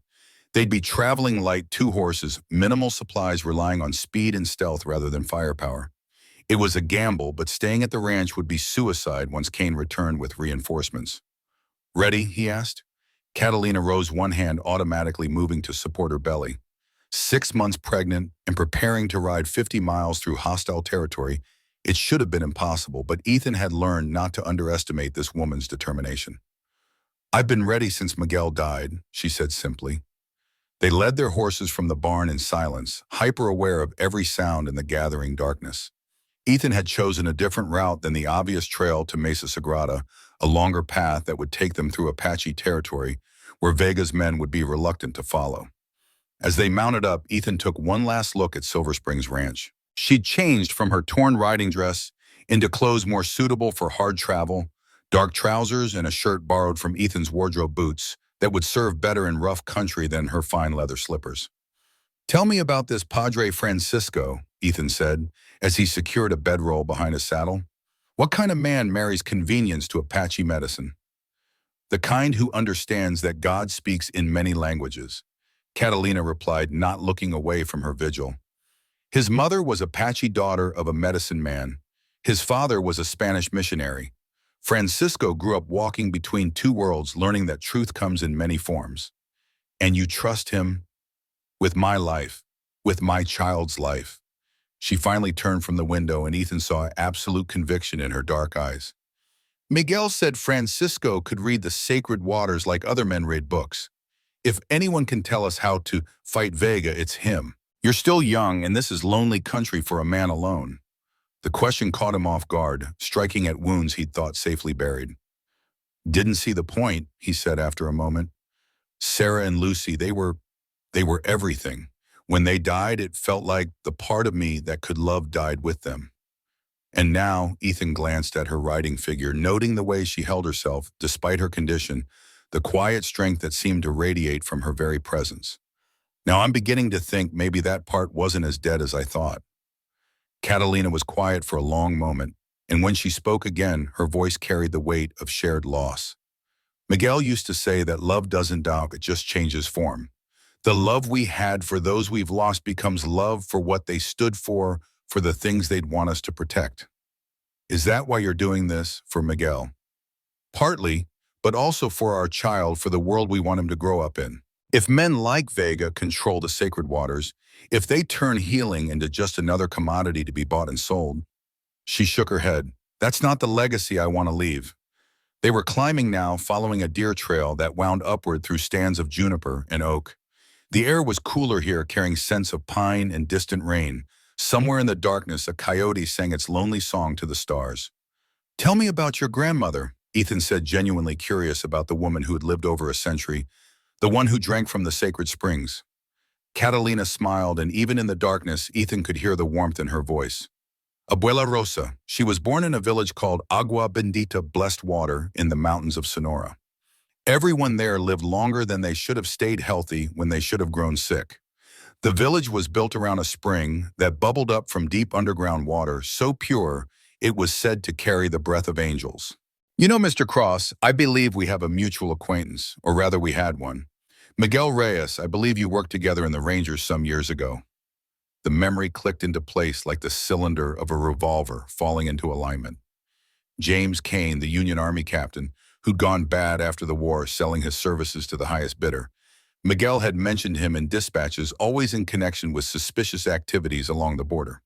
They'd be traveling light, 2 horses, minimal supplies, relying on speed and stealth rather than firepower. It was a gamble, but staying at the ranch would be suicide once Kane returned with reinforcements. Ready? He asked. Catalina rose, one hand automatically moving to support her belly. 6 months pregnant and preparing to ride 50 miles through hostile territory, it should have been impossible, but Ethan had learned not to underestimate this woman's determination. I've been ready since Miguel died, she said simply. They led their horses from the barn in silence, hyper-aware of every sound in the gathering darkness. Ethan had chosen a different route than the obvious trail to Mesa Sagrada, a longer path that would take them through Apache territory, where Vega's men would be reluctant to follow. As they mounted up, Ethan took one last look at Silver Springs Ranch. She'd changed from her torn riding dress into clothes more suitable for hard travel, dark trousers and a shirt borrowed from Ethan's wardrobe boots that would serve better in rough country than her fine leather slippers. Tell me about this Padre Francisco, Ethan said, as he secured a bedroll behind his saddle. What kind of man marries convenience to Apache medicine? The kind who understands that God speaks in many languages, Catalina replied, not looking away from her vigil. His mother was Apache, daughter of a medicine man. His father was a Spanish missionary. Francisco grew up walking between two worlds, learning that truth comes in many forms. And you trust him with my life, with my child's life. She finally turned from the window and Ethan saw absolute conviction in her dark eyes. Miguel said Francisco could read the sacred waters like other men read books. If anyone can tell us how to fight Vega, it's him. You're still young, and this is lonely country for a man alone. The question caught him off guard, striking at wounds he'd thought safely buried. Didn't see the point, he said after a moment. Sarah and Lucy, they were everything. When they died, it felt like the part of me that could love died with them. And now, Ethan glanced at her riding figure, noting the way she held herself, despite her condition, the quiet strength that seemed to radiate from her very presence. Now I'm beginning to think maybe that part wasn't as dead as I thought. Catalina was quiet for a long moment, and when she spoke again, her voice carried the weight of shared loss. Miguel used to say that love doesn't die, it just changes form. The love we had for those we've lost becomes love for what they stood for the things they'd want us to protect. Is that why you're doing this, for Miguel? Partly, but also for our child, for the world we want him to grow up in. If men like Vega control the sacred waters, if they turn healing into just another commodity to be bought and sold, she shook her head. That's not the legacy I want to leave. They were climbing now, following a deer trail that wound upward through stands of juniper and oak. The air was cooler here, carrying scents of pine and distant rain. Somewhere in the darkness, a coyote sang its lonely song to the stars. Tell me about your grandmother, Ethan said, genuinely curious about the woman who had lived over a century, the one who drank from the sacred springs. Catalina smiled, and even in the darkness, Ethan could hear the warmth in her voice. Abuela Rosa, she was born in a village called Agua Bendita, Blessed Water, in the mountains of Sonora. Everyone there lived longer than they should have stayed healthy when they should have grown sick. The village was built around a spring that bubbled up from deep underground water, so pure it was said to carry the breath of angels. You know, Mr. Cross, I believe we have a mutual acquaintance, or rather we had one. Miguel Reyes, I believe you worked together in the Rangers some years ago. The memory clicked into place like the cylinder of a revolver falling into alignment. James Kane, the Union Army captain, who'd gone bad after the war, selling his services to the highest bidder. Miguel had mentioned him in dispatches, always in connection with suspicious activities along the border.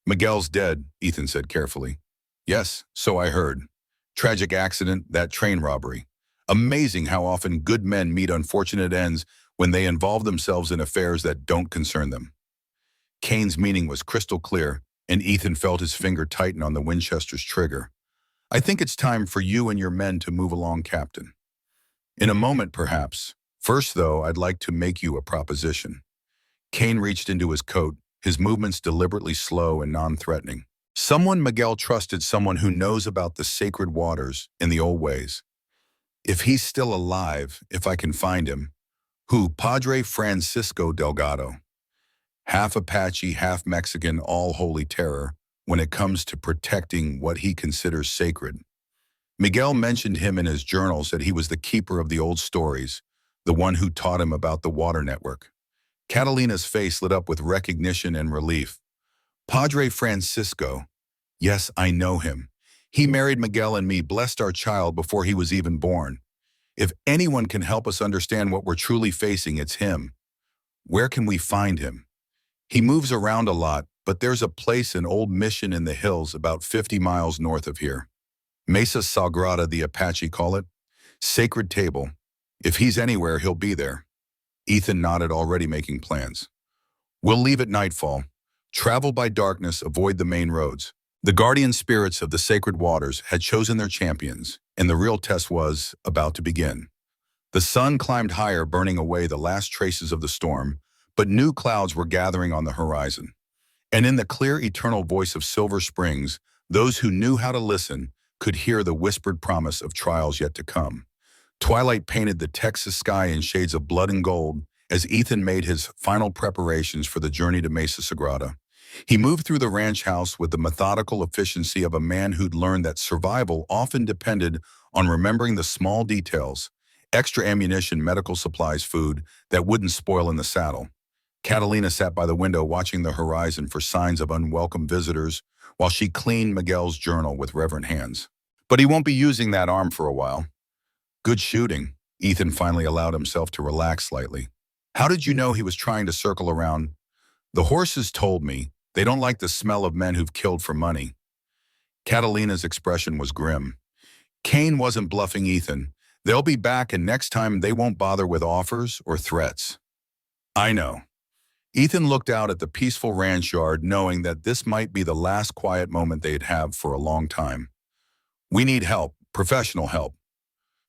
Miguel's dead, Ethan said carefully. Yes, so I heard. Tragic accident, that train robbery. Amazing how often good men meet unfortunate ends when they involve themselves in affairs that don't concern them. Kane's meaning was crystal clear, and Ethan felt his finger tighten on the Winchester's trigger. I think it's time for you and your men to move along, Captain. In a moment, perhaps. First, though, I'd like to make you a proposition. Kane reached into his coat, his movements deliberately slow and non-threatening. Someone Miguel trusted, someone who knows about the sacred waters in the old ways. If he's still alive, if I can find him. Who? Padre Francisco Delgado. Half Apache, half Mexican, all holy terror when it comes to protecting what he considers sacred. Miguel mentioned him in his journals, that he was the keeper of the old stories, the one who taught him about the water network. Catalina's face lit up with recognition and relief. Padre Francisco. Yes, I know him. He married Miguel and me, blessed our child before he was even born. If anyone can help us understand what we're truly facing, it's him. Where can we find him? He moves around a lot, but there's a place, an old mission in the hills about 50 miles north of here. Mesa Sagrada, the Apache call it. Sacred table. If he's anywhere, he'll be there. Ethan nodded, already making plans. We'll leave at nightfall. Travel by darkness, avoid the main roads. The guardian spirits of the sacred waters had chosen their champions, and the real test was about to begin. The sun climbed higher, burning away the last traces of the storm, but new clouds were gathering on the horizon. And in the clear, eternal voice of Silver Springs, those who knew how to listen could hear the whispered promise of trials yet to come. Twilight painted the Texas sky in shades of blood and gold as Ethan made his final preparations for the journey to Mesa Sagrada. He moved through the ranch house with the methodical efficiency of a man who'd learned that survival often depended on remembering the small details: extra ammunition, medical supplies, food that wouldn't spoil in the saddle. Catalina sat by the window watching the horizon for signs of unwelcome visitors while she cleaned Miguel's journal with reverent hands. But he won't be using that arm for a while. Good shooting. Ethan finally allowed himself to relax slightly. How did you know he was trying to circle around? The horses told me. They don't like the smell of men who've killed for money. Catalina's expression was grim. Kane wasn't bluffing Ethan. They'll be back, and next time they won't bother with offers or threats. I know. Ethan looked out at the peaceful ranch yard, knowing that this might be the last quiet moment they'd have for a long time. We need help, professional help.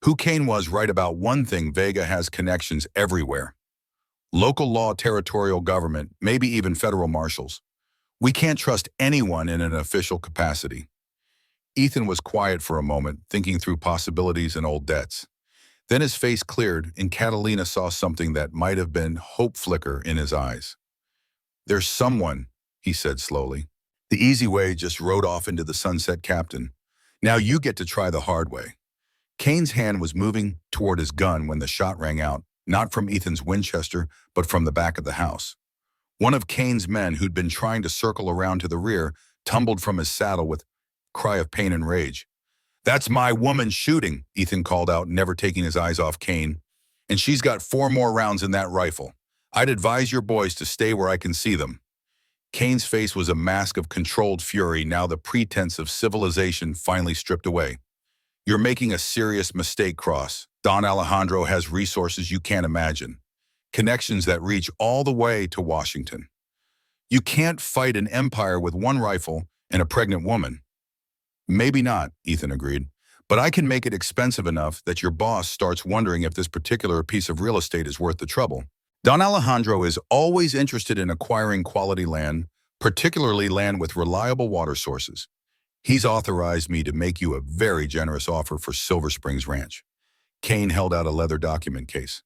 Who Kane was right about one thing: Vega has connections everywhere. Local law, territorial government, maybe even federal marshals. We can't trust anyone in an official capacity. Ethan was quiet for a moment, thinking through possibilities and old debts. Then his face cleared, and Catalina saw something that might have been hope flicker in his eyes. There's someone, he said slowly. The easy way just rode off into the sunset, Captain. Now you get to try the hard way. Kane's hand was moving toward his gun when the shot rang out, not from Ethan's Winchester, but from the back of the house. One of Kane's men, who'd been trying to circle around to the rear, tumbled from his saddle with a cry of pain and rage. That's my woman shooting, Ethan called out, never taking his eyes off Kane. And she's got 4 more rounds in that rifle. I'd advise your boys to stay where I can see them. Kane's face was a mask of controlled fury, now the pretense of civilization finally stripped away. You're making a serious mistake, Cross. Don Alejandro has resources you can't imagine. Connections that reach all the way to Washington. You can't fight an empire with 1 rifle and a pregnant woman. Maybe not, Ethan agreed, but I can make it expensive enough that your boss starts wondering if this particular piece of real estate is worth the trouble. Don Alejandro is always interested in acquiring quality land, particularly land with reliable water sources. He's authorized me to make you a very generous offer for Silver Springs Ranch. Kane held out a leather document case.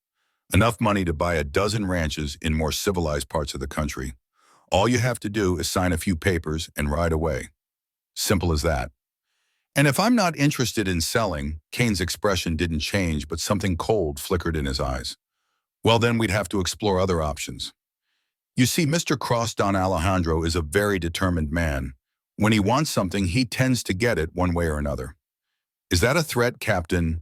Enough money to buy a dozen ranches in more civilized parts of the country. All you have to do is sign a few papers and ride away. Simple as that. And if I'm not interested in selling, Kane's expression didn't change, but something cold flickered in his eyes. Well, then we'd have to explore other options. You see, Mr. Cross, Don Alejandro is a very determined man. When he wants something, he tends to get it one way or another. Is that a threat, Captain?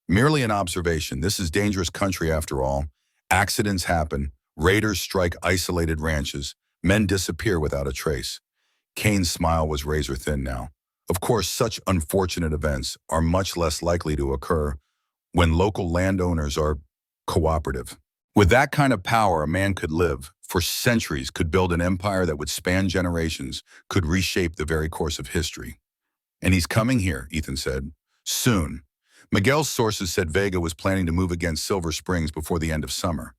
Merely an observation. This is dangerous country after all. Accidents happen. Raiders strike isolated ranches. Men disappear without a trace. Kane's smile was razor thin now. Of course, such unfortunate events are much less likely to occur when local landowners are cooperative. With that kind of power, a man could live for centuries, could build an empire that would span generations, could reshape the very course of history. And he's coming here, Ethan said. Soon. Miguel's sources said Vega was planning to move against Silver Springs before the end of summer.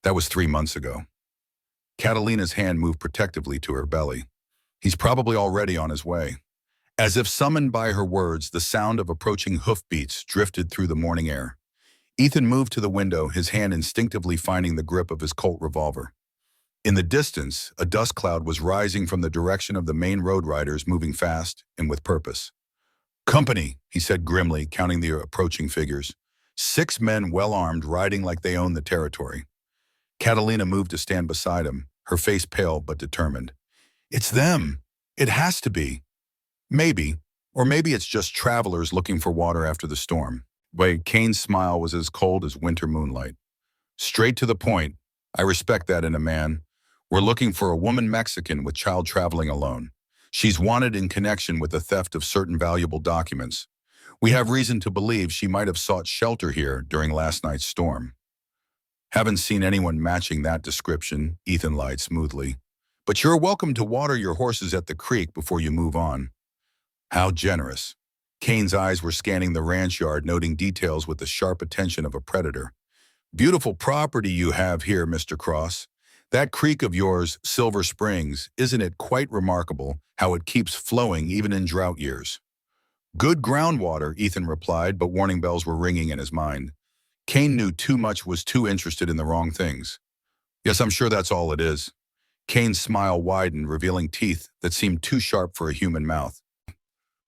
That was 3 months ago. Catalina's hand moved protectively to her belly. He's probably already on his way. As if summoned by her words, the sound of approaching hoofbeats drifted through the morning air. Ethan moved to the window, his hand instinctively finding the grip of his Colt revolver. In the distance, a dust cloud was rising from the direction of the main road riders, moving fast and with purpose. Company, he said grimly, counting the approaching figures. 6 men well-armed, riding like they owned the territory. Catalina moved to stand beside him, her face pale but determined. It's them. It has to be. Maybe. Or maybe it's just travelers looking for water after the storm. But Kane's smile was as cold as winter moonlight. Straight to the point. I respect that in a man. We're looking for a woman Mexican with child traveling alone. She's wanted in connection with the theft of certain valuable documents. We have reason to believe she might have sought shelter here during last night's storm. Haven't seen anyone matching that description, Ethan lied smoothly. But you're welcome to water your horses at the creek before you move on. How generous. Kane's eyes were scanning the ranch yard, noting details with the sharp attention of a predator. Beautiful property you have here, Mr. Cross. That creek of yours, Silver Springs, isn't it quite remarkable how it keeps flowing even in drought years? Good groundwater, Ethan replied, but warning bells were ringing in his mind. Kane knew too much, was too interested in the wrong things. Yes, I'm sure that's all it is. Kane's smile widened, revealing teeth that seemed too sharp for a human mouth.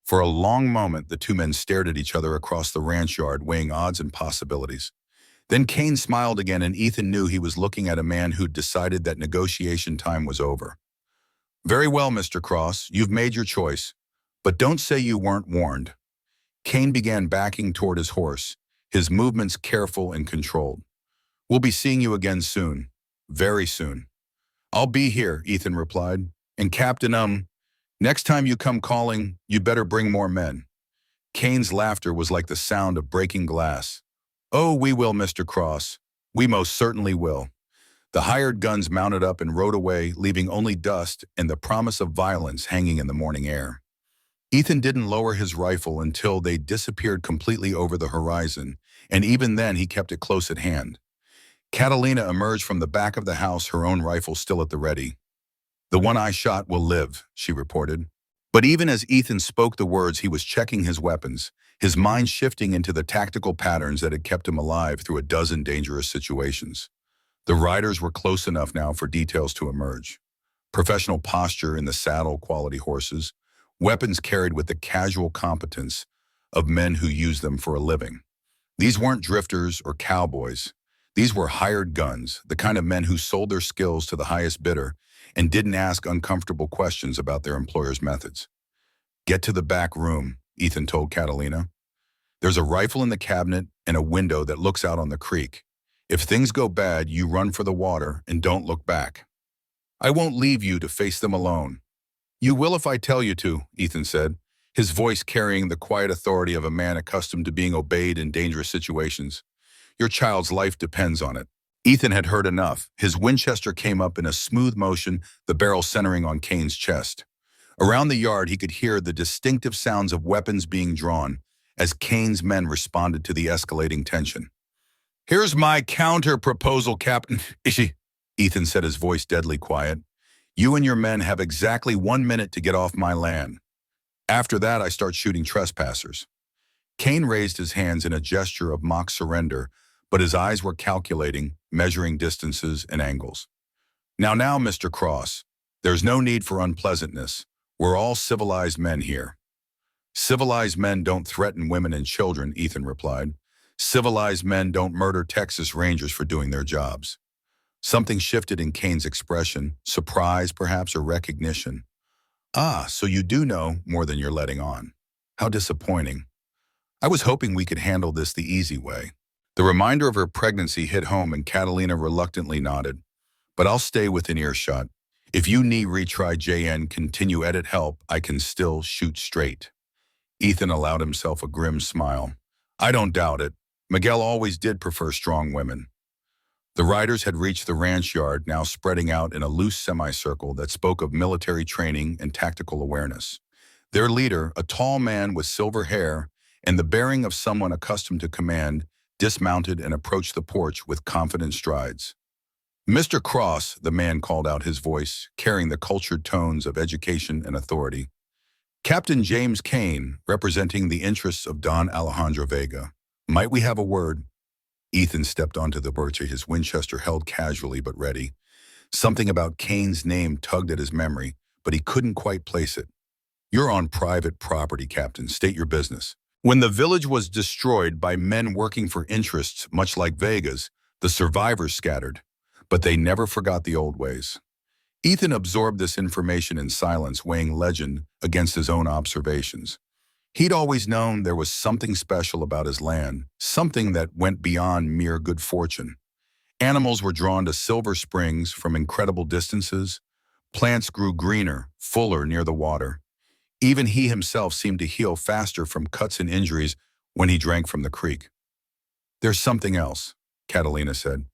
For a long moment, the 2 men stared at each other across the ranch yard, weighing odds and possibilities. Then Kane smiled again, and Ethan knew he was looking at a man who'd decided that negotiation time was over. Very well, Mr. Cross, you've made your choice. But don't say you weren't warned. Kane began backing toward his horse, his movements careful and controlled. "We'll be seeing you again soon. Very soon." "I'll be here," Ethan replied. "And Captain, next time you come calling, you better bring more men." Kane's laughter was like the sound of breaking glass. "Oh, we will, Mr. Cross. We most certainly will." The hired guns mounted up and rode away, leaving only dust and the promise of violence hanging in the morning air. Ethan didn't lower his rifle until they disappeared completely over the horizon, and even then he kept it close at hand. Catalina emerged from the back of the house, her own rifle still at the ready. "The one I shot will live," she reported. But even as Ethan spoke the words, he was checking his weapons, his mind shifting into the tactical patterns that had kept him alive through a dozen dangerous situations. The riders were close enough now for details to emerge. Professional posture in the saddle, quality horses, weapons carried with the casual competence of men who use them for a living. These weren't drifters or cowboys. These were hired guns, the kind of men who sold their skills to the highest bidder and didn't ask uncomfortable questions about their employer's methods. "Get to the back room," Ethan told Catalina. "There's a rifle in the cabinet and a window that looks out on the creek. If things go bad, you run for the water and don't look back. I won't leave you to face them alone." "You will if I tell you to," Ethan said, his voice carrying the quiet authority of a man accustomed to being obeyed in dangerous situations. "Your child's life depends on it." Ethan had heard enough. His Winchester came up in a smooth motion, the barrel centering on Kane's chest. Around the yard, he could hear the distinctive sounds of weapons being drawn as Kane's men responded to the escalating tension. "Here's my counter-proposal, Captain," Ethan said, his voice deadly quiet. "You and your men have exactly 1 minute to get off my land. After that, I start shooting trespassers." Kane raised his hands in a gesture of mock surrender, but his eyes were calculating, measuring distances and angles. Now, Mr. Cross, there's no need for unpleasantness. We're all civilized men here." "Civilized men don't threaten women and children," Ethan replied. "Civilized men don't murder Texas Rangers for doing their jobs." Something shifted in Kane's expression, surprise perhaps, or recognition. "Ah, so you do know more than you're letting on. How disappointing. I was hoping we could handle this the easy way." The reminder of her pregnancy hit home and Catalina reluctantly nodded. "But I'll stay within earshot. If you need retry JN continue edit help, I can still shoot straight." Ethan allowed himself a grim smile. "I don't doubt it. Miguel always did prefer strong women." The riders had reached the ranch yard, now spreading out in a loose semicircle that spoke of military training and tactical awareness. Their leader, a tall man with silver hair and the bearing of someone accustomed to command, dismounted and approached the porch with confident strides. "Mr. Cross," the man called out, his voice carrying the cultured tones of education and authority. "Captain James Kane, representing the interests of Don Alejandro Vega. Might we have a word?" Ethan stepped onto the porch, his Winchester held casually but ready. Something about Kane's name tugged at his memory, but he couldn't quite place it. "You're on private property, Captain. State your business." When the village was destroyed by men working for interests much like Vega's, the survivors scattered, but they never forgot the old ways. Ethan absorbed this information in silence, weighing legend against his own observations. He'd always known there was something special about his land, something that went beyond mere good fortune. Animals were drawn to silver springs from incredible distances. Plants grew greener, fuller near the water. Even he himself seemed to heal faster from cuts and injuries when he drank from the creek. "There's something else," Catalina said,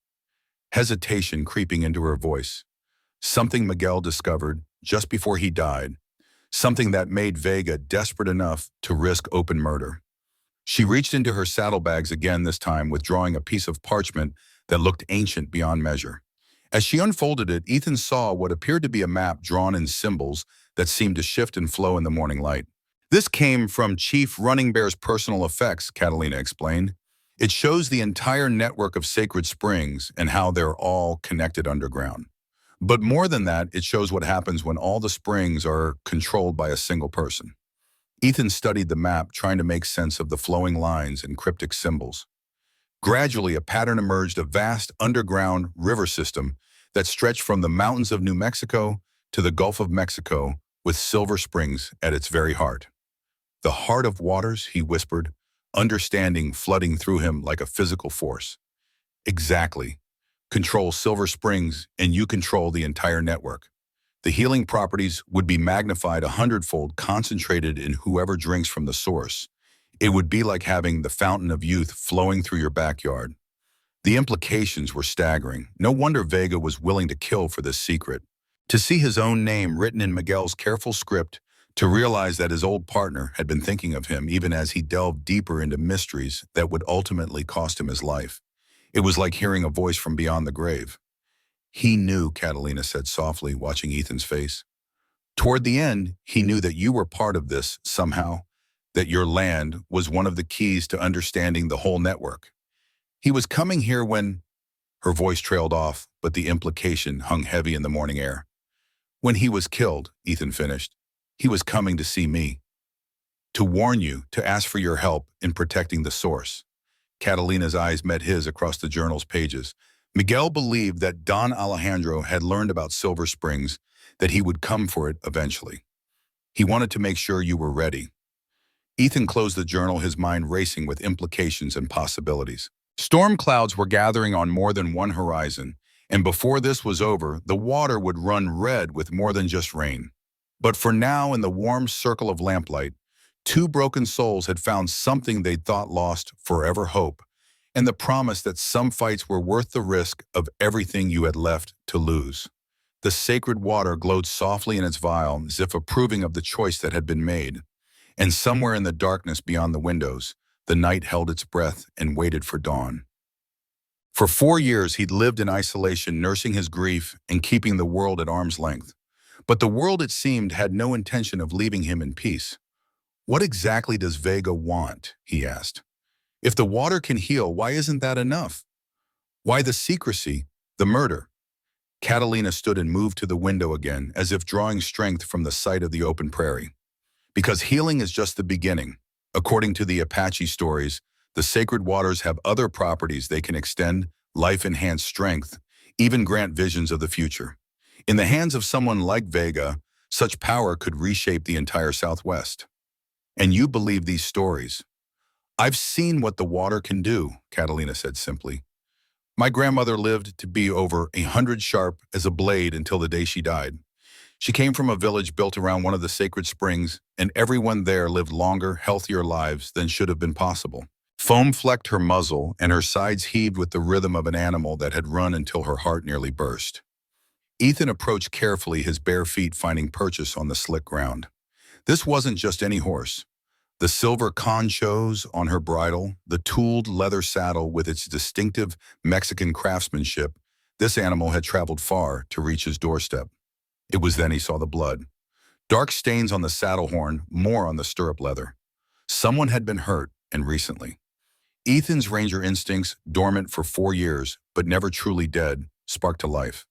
hesitation creeping into her voice. "Something Miguel discovered just before he died. Something that made Vega desperate enough to risk open murder." She reached into her saddlebags again, this time withdrawing a piece of parchment that looked ancient beyond measure. As she unfolded it, Ethan saw what appeared to be a map drawn in symbols that seemed to shift and flow in the morning light. "This came from Chief Running Bear's personal effects," Catalina explained. "It shows the entire network of sacred springs and how they're all connected underground. But more than that, it shows what happens when all the springs are controlled by a single person." Ethan studied the map, trying to make sense of the flowing lines and cryptic symbols. Gradually, a pattern emerged, a vast underground river system that stretched from the mountains of New Mexico to the Gulf of Mexico, with Silver Springs at its very heart. The heart of waters, he whispered, understanding flooding through him like a physical force. Exactly. Control Silver Springs, and you control the entire network. The healing properties would be magnified 100-fold, concentrated in whoever drinks from the source. It would be like having the fountain of youth flowing through your backyard. The implications were staggering. No wonder Vega was willing to kill for this secret. To see his own name written in Miguel's careful script, to realize that his old partner had been thinking of him even as he delved deeper into mysteries that would ultimately cost him his life. It was like hearing a voice from beyond the grave. He knew, Catalina said softly, watching Ethan's face. Toward the end, he knew that you were part of this somehow, that your land was one of the keys to understanding the whole network. He was coming here when... Her voice trailed off, but the implication hung heavy in the morning air. When he was killed, Ethan finished, he was coming to see me. To warn you, to ask for your help in protecting the source. Catalina's eyes met his across the journal's pages. Miguel believed that Don Alejandro had learned about Silver Springs, that he would come for it eventually. He wanted to make sure you were ready. Ethan closed the journal, his mind racing with implications and possibilities. Storm clouds were gathering on more than one horizon, and before this was over, the water would run red with more than just rain. But for now, in the warm circle of lamplight, two broken souls had found something they'd thought lost: forever hope, and the promise that some fights were worth the risk of everything you had left to lose. The sacred water glowed softly in its vial, as if approving of the choice that had been made. And somewhere in the darkness beyond the windows, the night held its breath and waited for dawn. For 4 years, he'd lived in isolation, nursing his grief and keeping the world at arm's length. But the world, it seemed, had no intention of leaving him in peace. What exactly does Vega want? He asked. If the water can heal, why isn't that enough? Why the secrecy, the murder? Catalina stood and moved to the window again, as if drawing strength from the sight of the open prairie. Because healing is just the beginning. According to the Apache stories, the sacred waters have other properties. They can extend life-enhanced strength, even grant visions of the future. In the hands of someone like Vega, such power could reshape the entire Southwest. And you believe these stories. I've seen what the water can do, Catalina said simply. My grandmother lived to be over 100 sharp as a blade until the day she died. She came from a village built around one of the sacred springs, and everyone there lived longer, healthier lives than should have been possible. Foam flecked her muzzle, and her sides heaved with the rhythm of an animal that had run until her heart nearly burst. Ethan approached carefully, his bare feet finding purchase on the slick ground. This wasn't just any horse. The silver conchos on her bridle, the tooled leather saddle with its distinctive Mexican craftsmanship, this animal had traveled far to reach his doorstep. It was then he saw the blood. Dark stains on the saddle horn, more on the stirrup leather. Someone had been hurt, and recently. Ethan's ranger instincts, dormant for 4 years, but never truly dead, sparked to life.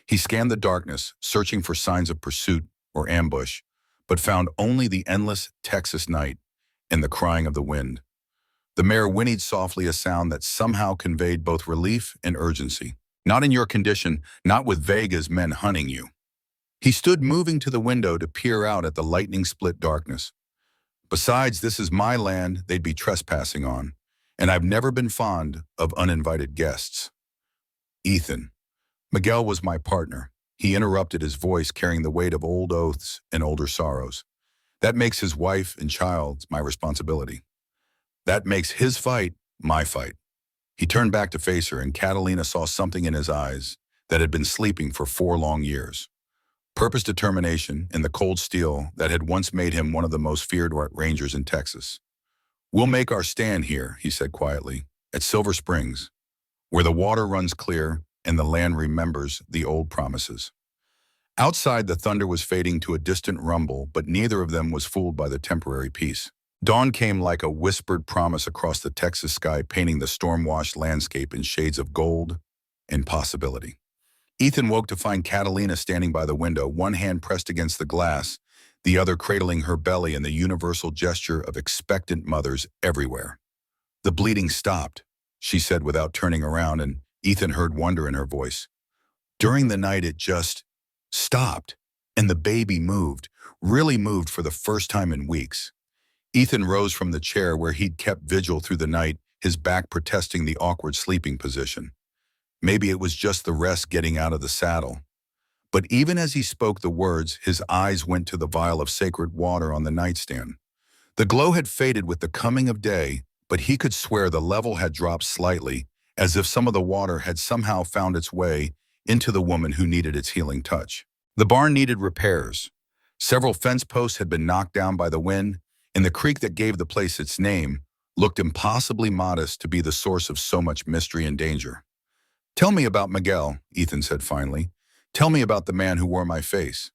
He scanned the darkness, searching for signs of pursuit or ambush, but found only the endless Texas night and the crying of the wind. The mare whinnied softly, a sound that somehow conveyed both relief and urgency. Not in your condition, not with Vega's men hunting you. He stood moving to the window to peer out at the lightning-split darkness. Besides, this is my land they'd be trespassing on, and I've never been fond of uninvited guests. Ethan. Miguel was my partner. He interrupted, his voice carrying the weight of old oaths and older sorrows. That makes his wife and child my responsibility. That makes his fight my fight. He turned back to face her, and Catalina saw something in his eyes that had been sleeping for 4 long years. Purpose, determination, and the cold steel that had once made him one of the most feared rangers in Texas. We'll make our stand here, he said quietly, at Silver Springs, where the water runs clear and the land remembers the old promises. Outside, the thunder was fading to a distant rumble, but neither of them was fooled by the temporary peace. Dawn came like a whispered promise across the Texas sky, painting the storm-washed landscape in shades of gold and possibility. Ethan woke to find Catalina standing by the window, one hand pressed against the glass, the other cradling her belly in the universal gesture of expectant mothers everywhere. The bleeding stopped, she said without turning around, and Ethan heard wonder in her voice. During the night, it just stopped, and the baby moved, really moved for the first time in weeks. Ethan rose from the chair where he'd kept vigil through the night, his back protesting the awkward sleeping position. Maybe it was just the rest getting out of the saddle. But even as he spoke the words, his eyes went to the vial of sacred water on the nightstand. The glow had faded with the coming of day, but he could swear the level had dropped slightly, as if some of the water had somehow found its way into the woman who needed its healing touch. The barn needed repairs. Several fence posts had been knocked down by the wind, and the creek that gave the place its name looked impossibly modest to be the source of so much mystery and danger. "Tell me about Miguel," Ethan said finally. "Tell me about the man who wore my face."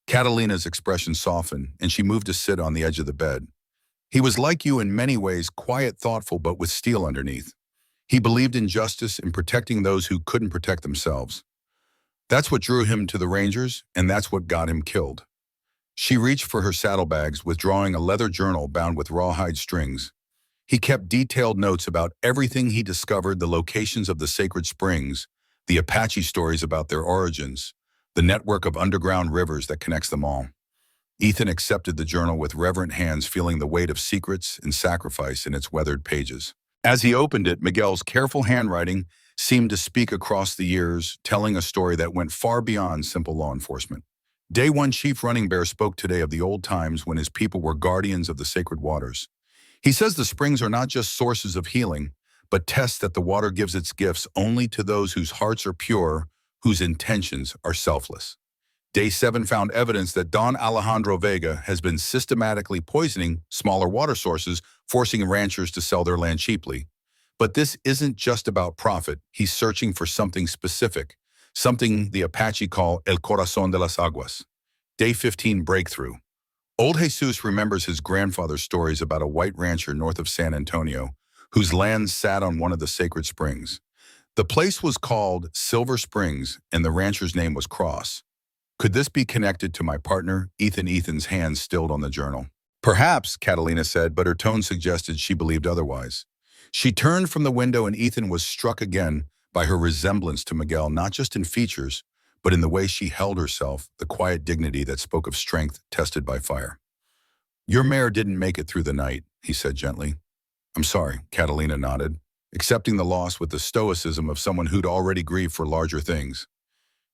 Catalina's expression softened, and she moved to sit on the edge of the bed. "He was like you in many ways, quiet, thoughtful, but with steel underneath. He believed in justice and protecting those who couldn't protect themselves. That's what drew him to the Rangers, and that's what got him killed." She reached for her saddlebags, withdrawing a leather journal bound with rawhide strings. He kept detailed notes about everything he discovered, the locations of the sacred springs, the Apache stories about their origins, the network of underground rivers that connects them all. Ethan accepted the journal with reverent hands, feeling the weight of secrets and sacrifice in its weathered pages. As he opened it, Miguel's careful handwriting seemed to speak across the years, telling a story that went far beyond simple law enforcement. Day one, Chief Running Bear spoke today of the old times when his people were guardians of the sacred waters. He says the springs are not just sources of healing, but tests that the water gives its gifts only to those whose hearts are pure, whose intentions are selfless. Day 7 found evidence that Don Alejandro Vega has been systematically poisoning smaller water sources, forcing ranchers to sell their land cheaply. But this isn't just about profit. He's searching for something specific, something the Apache call El Corazón de las Aguas. Day 15 breakthrough. Old Jesus remembers his grandfather's stories about a white rancher north of San Antonio, whose land sat on one of the sacred springs. The place was called Silver Springs, and the rancher's name was Cross. Could this be connected to my partner, Ethan? Ethan's hands stilled on the journal. "Perhaps," Catalina said, but her tone suggested she believed otherwise. She turned from the window, and Ethan was struck again by her resemblance to Miguel, not just in features, but in the way she held herself, the quiet dignity that spoke of strength tested by fire. "Your mare didn't make it through the night," he said gently. "I'm sorry," Catalina nodded, accepting the loss with the stoicism of someone who'd already grieved for larger things.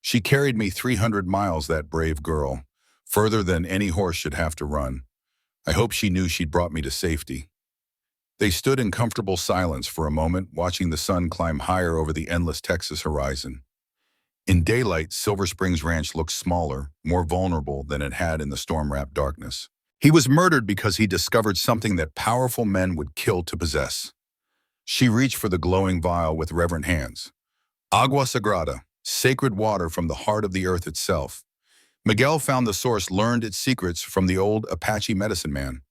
"She carried me 300 miles, that brave girl, further than any horse should have to run. I hope she knew she'd brought me to safety." They stood in comfortable silence for a moment, watching the sun climb higher over the endless Texas horizon. In daylight, Silver Springs Ranch looked smaller, more vulnerable than it had in the storm-wrapped darkness. He was murdered because he discovered something that powerful men would kill to possess. She reached for the glowing vial with reverent hands. Agua Sagrada, sacred water from the heart of the earth itself. Miguel found the source, learned its secrets from the old Apache medicine man.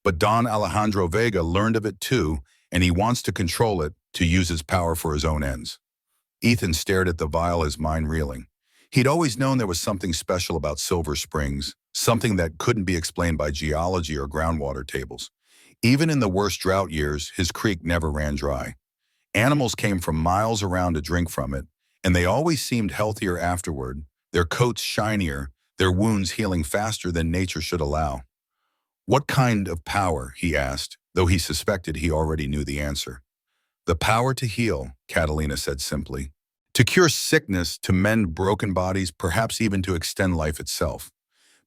But Don Alejandro Vega learned of it too, and he wants to control it, to use its power for his own ends. Ethan stared at the vial, his mind reeling. He'd always known there was something special about Silver Springs, something that couldn't be explained by geology or groundwater tables. Even in the worst drought years, his creek never ran dry. Animals came from miles around to drink from it, and they always seemed healthier afterward, their coats shinier, their wounds healing faster than nature should allow. "What kind of power?" he asked, though he suspected he already knew the answer. "The power to heal," Catalina said simply. "To cure sickness, to mend broken bodies, perhaps even to extend life itself."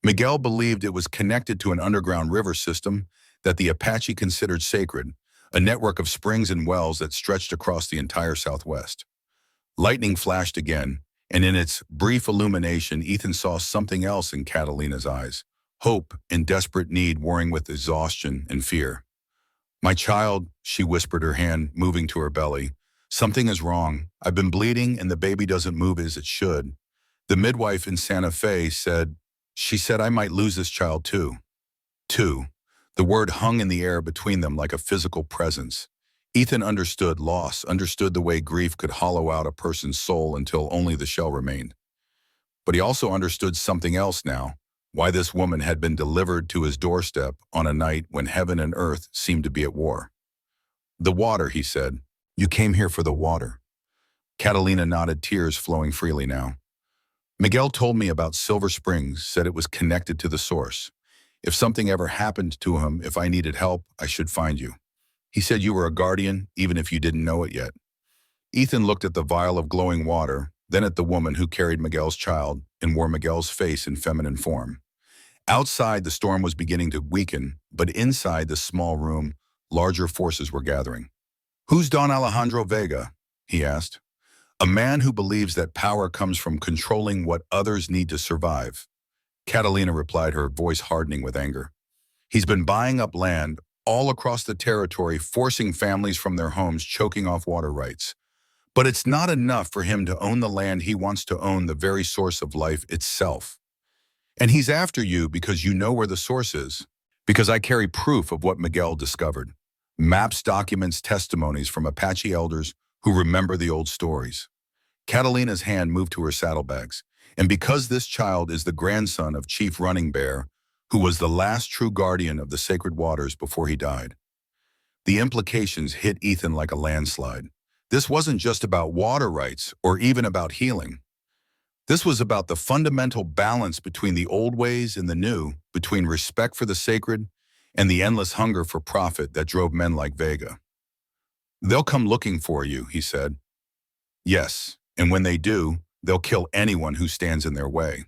Miguel believed it was connected to an underground river system that the Apache considered sacred, a network of springs and wells that stretched across the entire Southwest. Lightning flashed again, and in its brief illumination, Ethan saw something else in Catalina's eyes. Hope and desperate need warring with exhaustion and fear. "My child," she whispered, her hand moving to her belly. "Something is wrong. I've been bleeding and the baby doesn't move as it should. The midwife in Santa Fe said, she said I might lose this child too." Two. The word hung in the air between them like a physical presence. Ethan understood loss, understood the way grief could hollow out a person's soul until only the shell remained. But he also understood something else now, why this woman had been delivered to his doorstep on a night when heaven and earth seemed to be at war. "The water," he said. "You came here for the water." Catalina nodded, tears flowing freely now. "Miguel told me about Silver Springs, said it was connected to the source. If something ever happened to him, if I needed help, I should find you. He said you were a guardian, even if you didn't know it yet. Ethan looked at the vial of glowing water, then at the woman who carried Miguel's child and wore Miguel's face in feminine form. Outside, the storm was beginning to weaken, but inside the small room, larger forces were gathering. Who's Don Alejandro Vega? He asked. A man who believes that power comes from controlling what others need to survive. Catalina replied, her voice hardening with anger. He's been buying up land all across the territory, forcing families from their homes, choking off water rights. But it's not enough for him to own the land. He wants to own the very source of life itself. And he's after you because you know where the source is. Because I carry proof of what Miguel discovered. Maps, documents, testimonies from Apache elders who remember the old stories. Catalina's hand moved to her saddlebags. And because this child is the grandson of Chief Running Bear, who was the last true guardian of the sacred waters before he died. The implications hit Ethan like a landslide. This wasn't just about water rights or even about healing. This was about the fundamental balance between the old ways and the new, between respect for the sacred and the endless hunger for profit that drove men like Vega. They'll come looking for you, he said. Yes, and when they do, they'll kill anyone who stands in their way.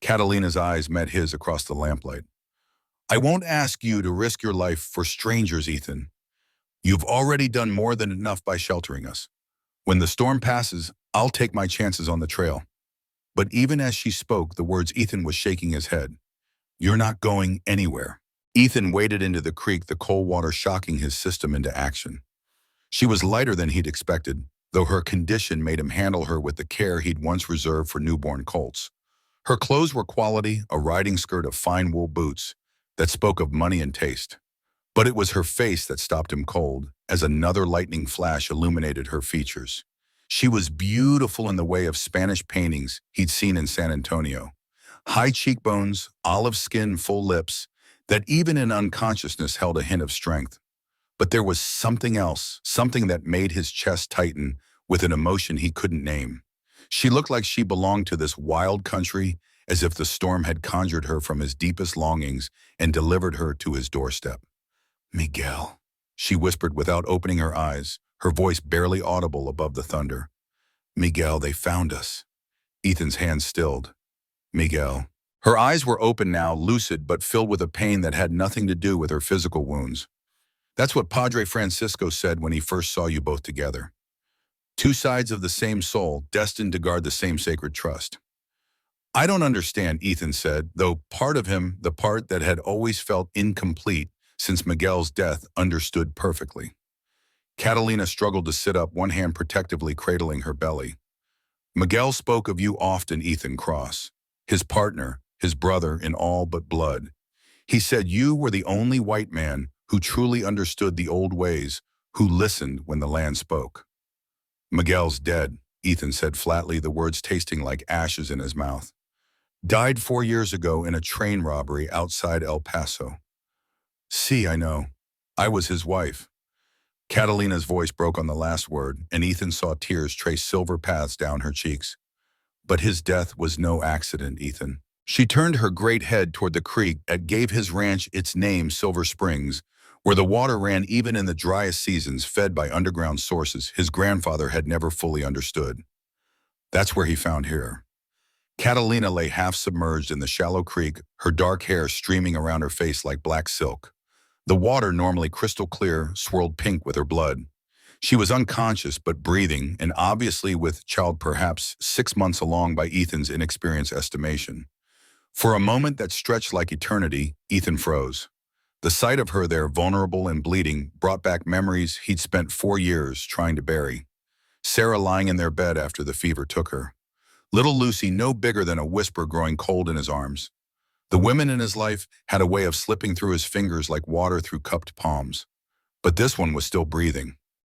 Catalina's eyes met his across the lamplight. I won't ask you to risk your life for strangers, Ethan. You've already done more than enough by sheltering us. When the storm passes, I'll take my chances on the trail. But even as she spoke, the words, Ethan was shaking his head. You're not going anywhere. Ethan waded into the creek, the cold water shocking his system into action. She was lighter than he'd expected, though her condition made him handle her with the care he'd once reserved for newborn colts. Her clothes were quality, a riding skirt of fine wool boots that spoke of money and taste. But it was her face that stopped him cold, as another lightning flash illuminated her features. She was beautiful in the way of Spanish paintings he'd seen in San Antonio. High cheekbones, olive skin, full lips, that even in unconsciousness held a hint of strength. But there was something else, something that made his chest tighten with an emotion he couldn't name. She looked like she belonged to this wild country, as if the storm had conjured her from his deepest longings and delivered her to his doorstep. Miguel, she whispered without opening her eyes, her voice barely audible above the thunder. Miguel, they found us. Ethan's hand stilled. Miguel. Her eyes were open now, lucid but filled with a pain that had nothing to do with her physical wounds. That's what Padre Francisco said when he first saw you both together. Two sides of the same soul, destined to guard the same sacred trust. I don't understand, Ethan said, though part of him, the part that had always felt incomplete since Miguel's death, understood perfectly. Catalina struggled to sit up, one hand protectively cradling her belly. Miguel spoke of you often, Ethan Cross, his partner, his brother in all but blood. He said you were the only white man who truly understood the old ways, who listened when the land spoke. Miguel's dead, Ethan said flatly, the words tasting like ashes in his mouth. Died 4 years ago in a train robbery outside El Paso. See, I know. I was his wife. Catalina's voice broke on the last word, and Ethan saw tears trace silver paths down her cheeks. But his death was no accident, Ethan. She turned her great head toward the creek that gave his ranch its name, Silver Springs, where the water ran even in the driest seasons, fed by underground sources his grandfather had never fully understood. That's where he found her. Catalina lay half submerged in the shallow creek, her dark hair streaming around her face like black silk. The water, normally crystal clear, swirled pink with her blood. She was unconscious but breathing, and obviously with child perhaps 6 months along by Ethan's inexperienced estimation. For a moment that stretched like eternity, Ethan froze. The sight of her there, vulnerable and bleeding, brought back memories he'd spent 4 years trying to bury. Sarah lying in their bed after the fever took her. Little Lucy, no bigger than a whisper, growing cold in his arms. The women in his life had a way of slipping through his fingers like water through cupped palms. But this one was still breathing.